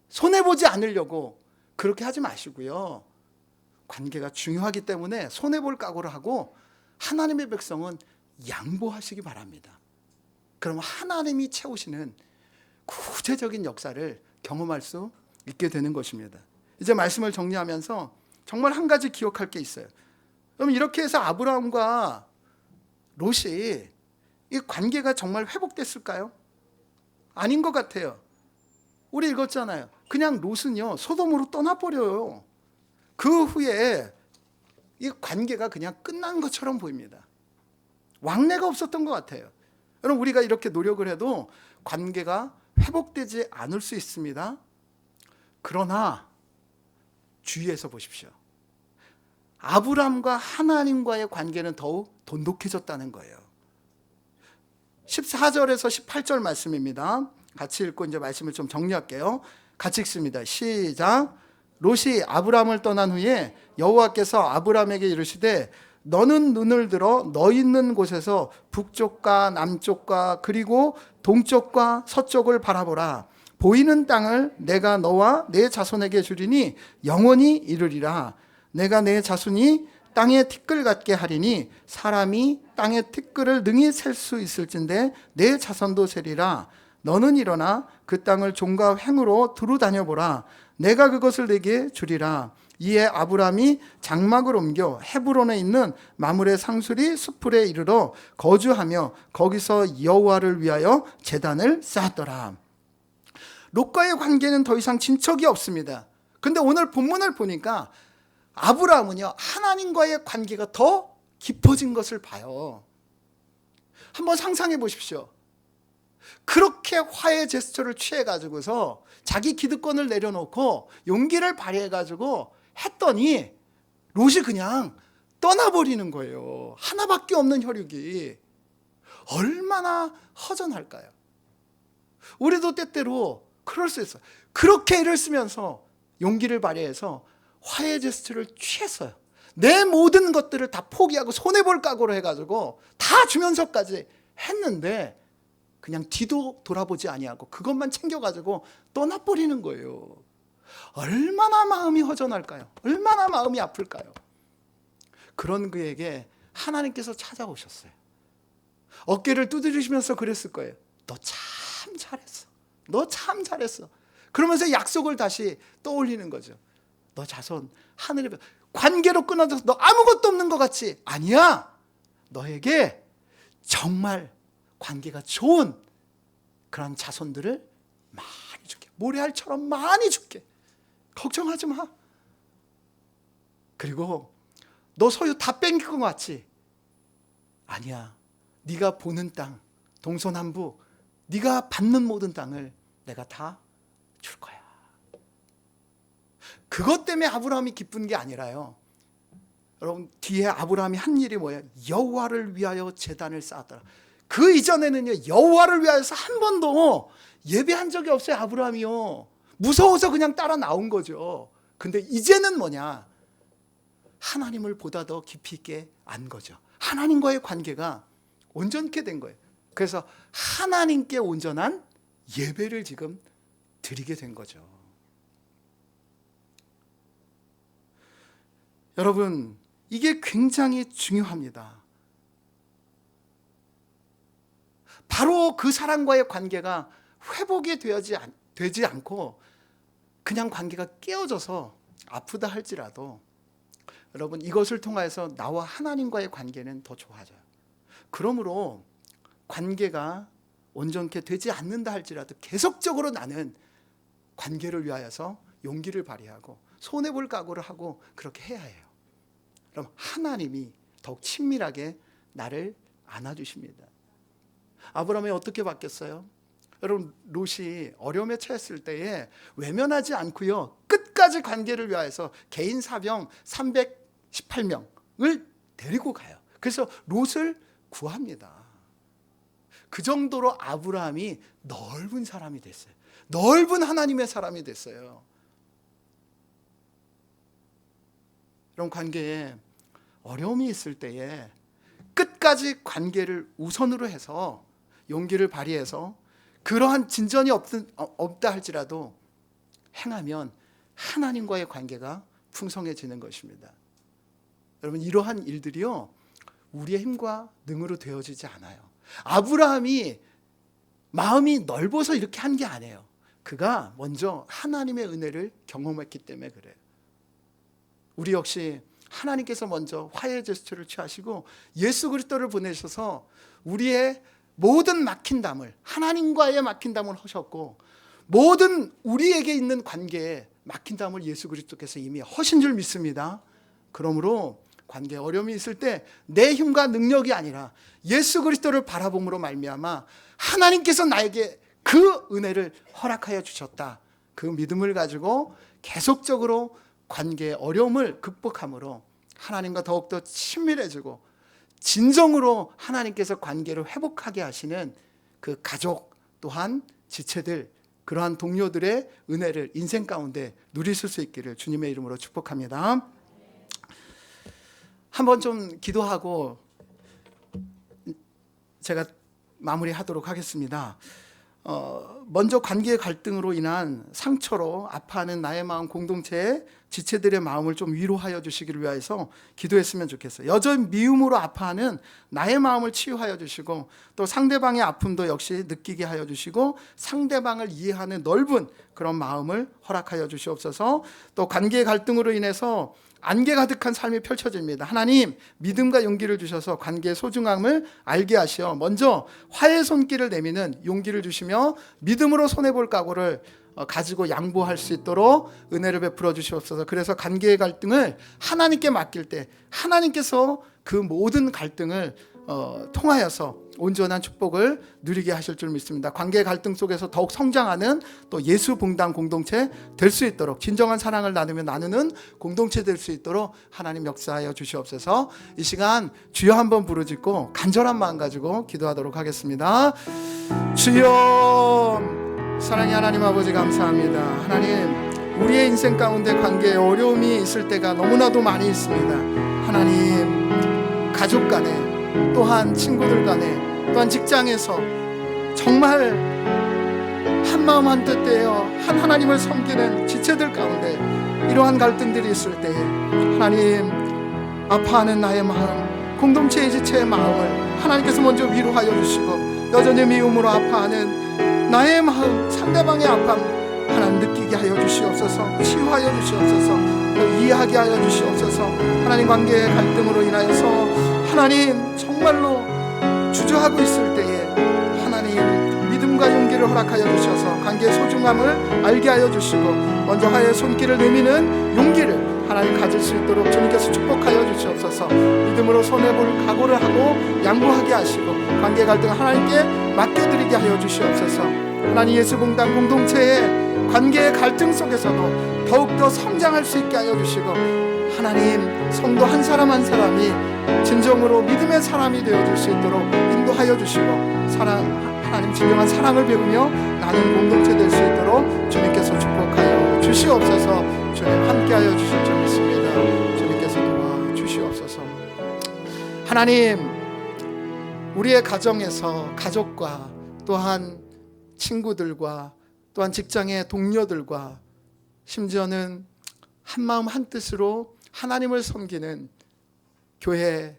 손해보지 않으려고 그렇게 하지 마시고요. 관계가 중요하기 때문에 손해볼 각오를 하고 하나님의 백성은 양보하시기 바랍니다. 그럼 하나님이 채우시는 구체적인 역사를 경험할 수 있게 되는 것입니다. 이제 말씀을 정리하면서 정말 한 가지 기억할 게 있어요. 그럼 이렇게 해서 아브라함과 롯이 이 관계가 정말 회복됐을까요? 아닌 것 같아요. 우리 읽었잖아요. 그냥 롯은요 소돔으로 떠나버려요. 그 후에 이 관계가 그냥 끝난 것처럼 보입니다. 왕래가 없었던 것 같아요. 여러분, 우리가 이렇게 노력을 해도 관계가 회복되지 않을 수 있습니다. 그러나 주의해서 보십시오. 아브람과 하나님과의 관계는 더욱 돈독해졌다는 거예요. 14절에서 18절 말씀입니다. 같이 읽고 이제 말씀을 좀 정리할게요. 같이 읽습니다. 시작. 롯이 아브람을 떠난 후에 여호와께서 아브람에게 이르시되 너는 눈을 들어 너 있는 곳에서 북쪽과 남쪽과 그리고 동쪽과 서쪽을 바라보라. 보이는 땅을 내가 너와 내 자손에게 주리니 영원히 이르리라. 내가 내 자손이 땅의 티끌 같게 하리니 사람이 땅의 티끌을 능히 셀 수 있을진데 내 자손도 세리라. 너는 일어나 그 땅을 종과 횡으로 두루 다녀보라. 내가 그것을 내게 주리라. 이에 아브람이 장막을 옮겨 헤브론에 있는 마므레 상수리 수풀에 이르러 거주하며 거기서 여호와를 위하여 제단을 쌓았더라. 롯과의 관계는 더 이상 진척이 없습니다. 근데 오늘 본문을 보니까 아브라함은요 하나님과의 관계가 더 깊어진 것을 봐요. 한번 상상해 보십시오. 그렇게 화해 제스처를 취해가지고서 자기 기득권을 내려놓고 용기를 발휘해가지고 했더니 롯이 그냥 떠나버리는 거예요. 하나밖에 없는 혈육이 얼마나 허전할까요? 우리도 때때로 그럴 수 있어요. 그렇게 애를 쓰면서 용기를 발휘해서 화해 제스처를 취했어요. 내 모든 것들을 다 포기하고 손해볼 각오로 해가지고 다 주면서까지 했는데 그냥 뒤도 돌아보지 아니하고 그것만 챙겨가지고 떠나버리는 거예요. 얼마나 마음이 허전할까요? 얼마나 마음이 아플까요? 그런 그에게 하나님께서 찾아오셨어요. 어깨를 두드리시면서 그랬을 거예요. 너 참 잘했어. 너 참 잘했어. 그러면서 약속을 다시 떠올리는 거죠. 너 자손 하늘에 관계로 끊어져서 너 아무것도 없는 것 같지? 아니야. 너에게 정말 관계가 좋은 그런 자손들을 많이 줄게. 모래알처럼 많이 줄게. 걱정하지 마. 그리고 너 소유 다 뺏길 것 같지? 아니야. 네가 보는 땅, 동서남북, 네가 받는 모든 땅을 내가 다 줄 거야. 그것 때문에 아브라함이 기쁜 게 아니라요. 여러분, 뒤에 아브라함이 한 일이 뭐예요? 여호와를 위하여 제단을 쌓았더라. 그 이전에는요 여호와를 위하여서 한 번도 예배한 적이 없어요. 아브라함이요. 무서워서 그냥 따라 나온 거죠. 근데 이제는 뭐냐? 하나님을 보다 더 깊이 있게 안 거죠. 하나님과의 관계가 온전케 된 거예요. 그래서 하나님께 온전한 예배를 지금 드리게 된 거죠. 여러분, 이게 굉장히 중요합니다. 바로 그 사람과의 관계가 회복이 되지 않고 그냥 관계가 깨어져서 아프다 할지라도 여러분, 이것을 통해서 나와 하나님과의 관계는 더 좋아져요. 그러므로 관계가 온전케 되지 않는다 할지라도 계속적으로 나는 관계를 위하여서 용기를 발휘하고 손해볼 각오를 하고 그렇게 해야 해요. 그럼 하나님이 더욱 친밀하게 나를 안아주십니다. 아브라함이 어떻게 바뀌었어요? 여러분, 롯이 어려움에 처했을 때에 외면하지 않고요, 끝까지 관계를 위하여서 개인 사병 318명을 데리고 가요. 그래서 롯을 구합니다. 그 정도로 아브라함이 넓은 사람이 됐어요. 넓은 하나님의 사람이 됐어요. 이런 관계에 어려움이 있을 때에 끝까지 관계를 우선으로 해서 용기를 발휘해서 그러한 진전이 없다 할지라도 행하면 하나님과의 관계가 풍성해지는 것입니다. 여러분, 이러한 일들이요, 우리의 힘과 능으로 되어지지 않아요. 아브라함이 마음이 넓어서 이렇게 한 게 아니에요. 그가 먼저 하나님의 은혜를 경험했기 때문에 그래요. 우리 역시 하나님께서 먼저 화해 제스처를 취하시고 예수 그리스도를 보내셔서 우리의 모든 막힌 담을, 하나님과의 막힌 담을 하셨고, 모든 우리에게 있는 관계에 막힌 담을 예수 그리스도께서 이미 하신 줄 믿습니다. 그러므로 관계에 어려움이 있을 때 내 힘과 능력이 아니라 예수 그리스도를 바라봄으로 말미암아 하나님께서 나에게 그 은혜를 허락하여 주셨다, 그 믿음을 가지고 계속적으로 관계의 어려움을 극복함으로 하나님과 더욱더 친밀해지고 진정으로 하나님께서 관계를 회복하게 하시는 그 가족, 또한 지체들, 그러한 동료들의 은혜를 인생 가운데 누리실 수 있기를 주님의 이름으로 축복합니다. 한번 좀 기도하고 제가 마무리하도록 하겠습니다. 먼저 관계 갈등으로 인한 상처로 아파하는 나의 마음 공동체의 지체들의 마음을 좀 위로하여 주시기를 위해서 기도했으면 좋겠어요. 여전히 미움으로 아파하는 나의 마음을 치유하여 주시고, 또 상대방의 아픔도 역시 느끼게 하여 주시고 상대방을 이해하는 넓은 그런 마음을 허락하여 주시옵소서. 또 관계 갈등으로 인해서 안개 가득한 삶이 펼쳐집니다. 하나님, 믿음과 용기를 주셔서 관계의 소중함을 알게 하시어 먼저 화해의 손길을 내미는 용기를 주시며 믿음으로 손해볼 각오를 가지고 양보할 수 있도록 은혜를 베풀어 주시옵소서. 그래서 관계의 갈등을 하나님께 맡길 때 하나님께서 그 모든 갈등을 통하여서 온전한 축복을 누리게 하실 줄 믿습니다. 관계 갈등 속에서 더욱 성장하는 또 예수 봉단 공동체 될 수 있도록, 진정한 사랑을 나누는 공동체 될 수 있도록 하나님 역사하여 주시옵소서. 이 시간 주여 한번 부르짖고 간절한 마음 가지고 기도하도록 하겠습니다. 주여, 사랑의 하나님 아버지 감사합니다. 하나님, 우리의 인생 가운데 관계에 어려움이 있을 때가 너무나도 많이 있습니다. 하나님, 가족 간에, 또한 친구들 간에, 또한 직장에서 정말 한마음 한뜻되어 한 하나님을 섬기는 지체들 가운데 이러한 갈등들이 있을 때 하나님, 아파하는 나의 마음, 공동체의 지체의 마음을 하나님께서 먼저 위로하여 주시고, 여전히 미움으로 아파하는 나의 마음, 상대방의 아픔 하나님 느끼게 하여 주시옵소서. 치유하여 주시옵소서. 이해하게 하여 주시옵소서. 하나님, 관계의 갈등으로 인하여서 하나님 정말로 주저하고 있을 때에 하나님 믿음과 용기를 허락하여 주셔서 관계의 소중함을 알게 하여 주시고 먼저 화해의 손길을 내미는 용기를 하나님 가질 수 있도록 주님께서 축복하여 주시옵소서. 믿음으로 손해볼 각오를 하고 양보하게 하시고 관계 갈등을 하나님께 맡겨드리게 하여 주시옵소서. 하나님, 예수봉단 공동체의 관계의 갈등 속에서도 더욱더 성장할 수 있게 하여 주시고 하나님, 성도 한 사람 한 사람이 진정으로 믿음의 사람이 되어줄 수 있도록 인도하여 주시고 하나님 진정한 사랑을 배우며 나는 공동체 될 수 있도록 주님께서 축복하여 주시옵소서. 주님 함께하여 주실 줄 믿습니다. 주님께서 도와주시옵소서. 하나님, 우리의 가정에서 가족과 또한 친구들과 또한 직장의 동료들과 심지어는 한마음 한뜻으로 하나님을 섬기는 교회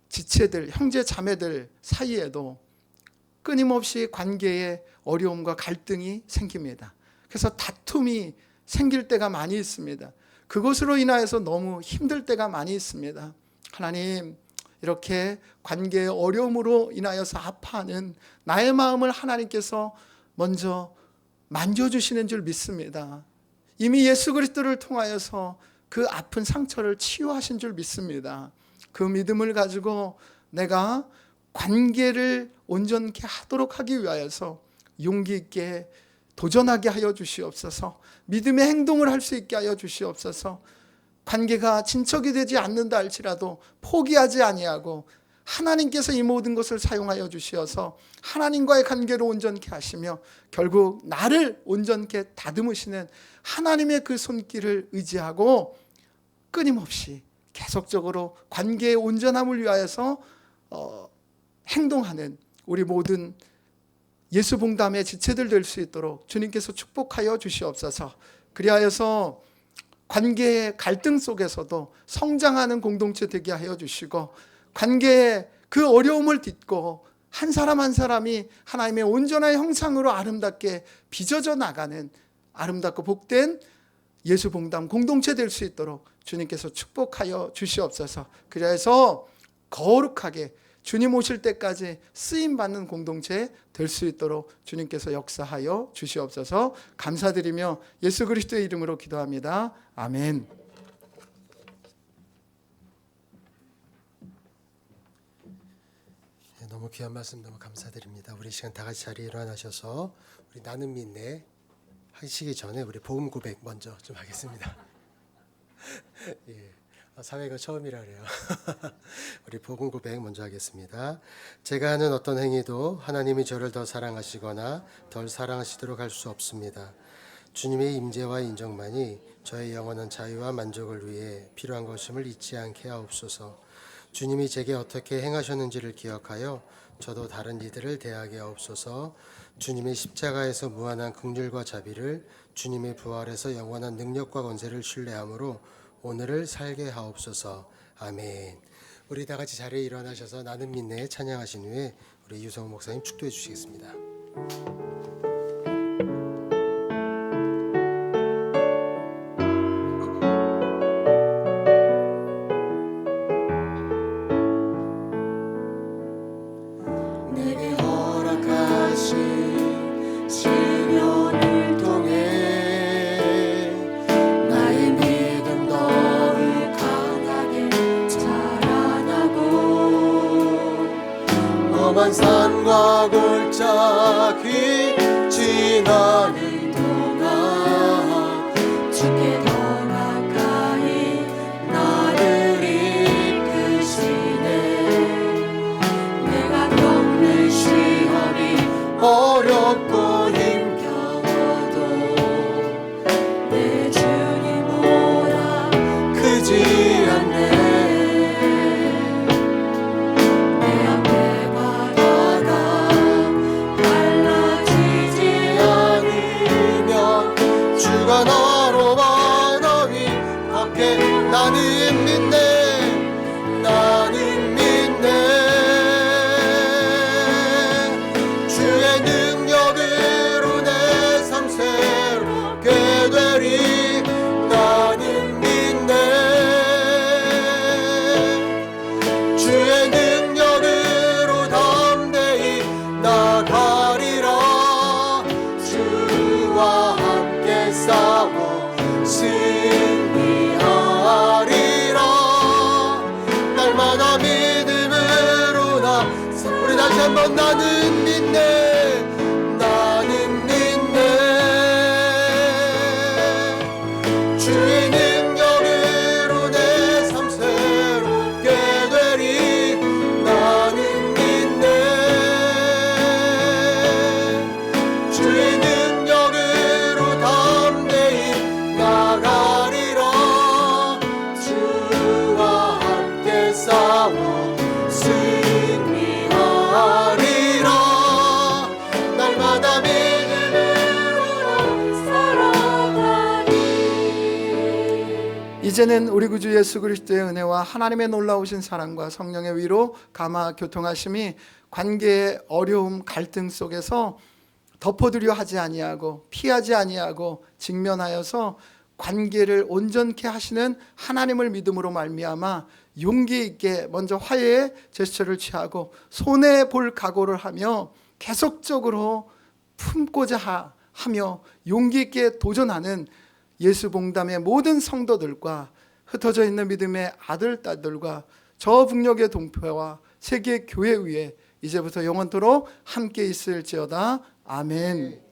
지체들, 형제 자매들 사이에도 끊임없이 관계에 어려움과 갈등이 생깁니다. 그래서 다툼이 생길 때가 많이 있습니다. 그것으로 인하여서 너무 힘들 때가 많이 있습니다. 하나님, 이렇게 관계의 어려움으로 인하여서 아파하는 나의 마음을 하나님께서 먼저 만져주시는 줄 믿습니다. 이미 예수 그리스도를 통하여서 그 아픈 상처를 치유하신 줄 믿습니다. 그 믿음을 가지고 내가 관계를 온전케 하도록 하기 위하여서 용기 있게 도전하게 하여 주시옵소서. 믿음의 행동을 할 수 있게 하여 주시옵소서. 관계가 진척이 되지 않는다 할지라도 포기하지 아니하고 하나님께서 이 모든 것을 사용하여 주시어서 하나님과의 관계를 온전케 하시며 결국 나를 온전케 다듬으시는 하나님의 그 손길을 의지하고 끊임없이 계속적으로 관계의 온전함을 위하여서 행동하는 우리 모든 예수 봉담의 지체들 될 수 있도록 주님께서 축복하여 주시옵소서. 그리하여서 관계의 갈등 속에서도 성장하는 공동체 되게 하여 주시고 관계의 그 어려움을 딛고 한 사람 한 사람이 하나님의 온전한 형상으로 아름답게 빚어져 나가는 아름답고 복된 예수 봉담 공동체 될 수 있도록 주님께서 축복하여 주시옵소서. 그래서 거룩하게 주님 오실 때까지 쓰임받는 공동체 될 수 있도록 주님께서 역사하여 주시옵소서. 감사드리며 예수 그리스도의 이름으로 기도합니다. 아멘. 너무 귀한 말씀 너무 감사드립니다. 우리 시간 다 같이 자리에 일어나셔서 우리 나눔 민내 하시기 전에 우리 복음 고백 먼저 좀 하겠습니다. 예. 사회가 처음이라 그래요. 우리 복음 고백 먼저 하겠습니다. 제가 하는 어떤 행위도 하나님이 저를 더 사랑하시거나 덜 사랑하시도록 할 수 없습니다. 주님의 임재와 인정만이 저의 영원한 자유와 만족을 위해 필요한 것임을 잊지 않게 하옵소서. 주님이 제게 어떻게 행하셨는지를 기억하여 저도 다른 이들을 대하게 하옵소서. 주님의 십자가에서 무한한 긍휼과 자비를 주님의 부활에서 영원한 능력과 권세를 신뢰함으로 오늘을 살게 하옵소서. 아멘. 우리 다 같이 자리에 일어나셔서 나는 믿네 찬양하신 후에 우리 유성호 목사님 축도해 주시겠습니다. 내게 허락하신 시련을 통해 나의 믿음 더욱 강하게 자라나고 험한 산과 골짜기 지나는 동안 주께 더 가까이 나를 이끄시네. 내가 겪는 시험이 어렵고 힘겨워도 내 주님보다 크지 않네. 내 앞에 바다가 갈라지지 않으면 주가 나로 바다 위 걷게 나는 믿네. 나는 믿네. 주의 능력으로 내 삶 새롭게 되리. 나는 믿네. 주의 능력으로 담대히 나가리라. 주와 함께 싸워 승리하리라. 날마다 믿음으로 나 우리 다시 한번 나는 믿네. 나는 믿네. 주의 능력으로 내 삶 새롭게 되리. 나는 믿네. 주의 능력으로 담대히 나가리라. 주와 함께 싸워 승리하리라. 이제는 우리 구주 예수 그리스도의 은혜와 하나님의 놀라우신 사랑과 성령의 위로 감화 교통하심이 관계의 어려움 갈등 속에서 덮어두려 하지 아니하고 피하지 아니하고 직면하여서 관계를 온전케 하시는 하나님을 믿음으로 말미암아 용기 있게 먼저 화해의 제스처를 취하고 손해 볼 각오를 하며 계속적으로 품고자 하며 용기 있게 도전하는 예수봉담의 모든 성도들과 흩어져 있는 믿음의 아들, 딸들과 저 북녘의 동표와 세계 교회 위에 이제부터 영원토록 함께 있을지어다. 아멘.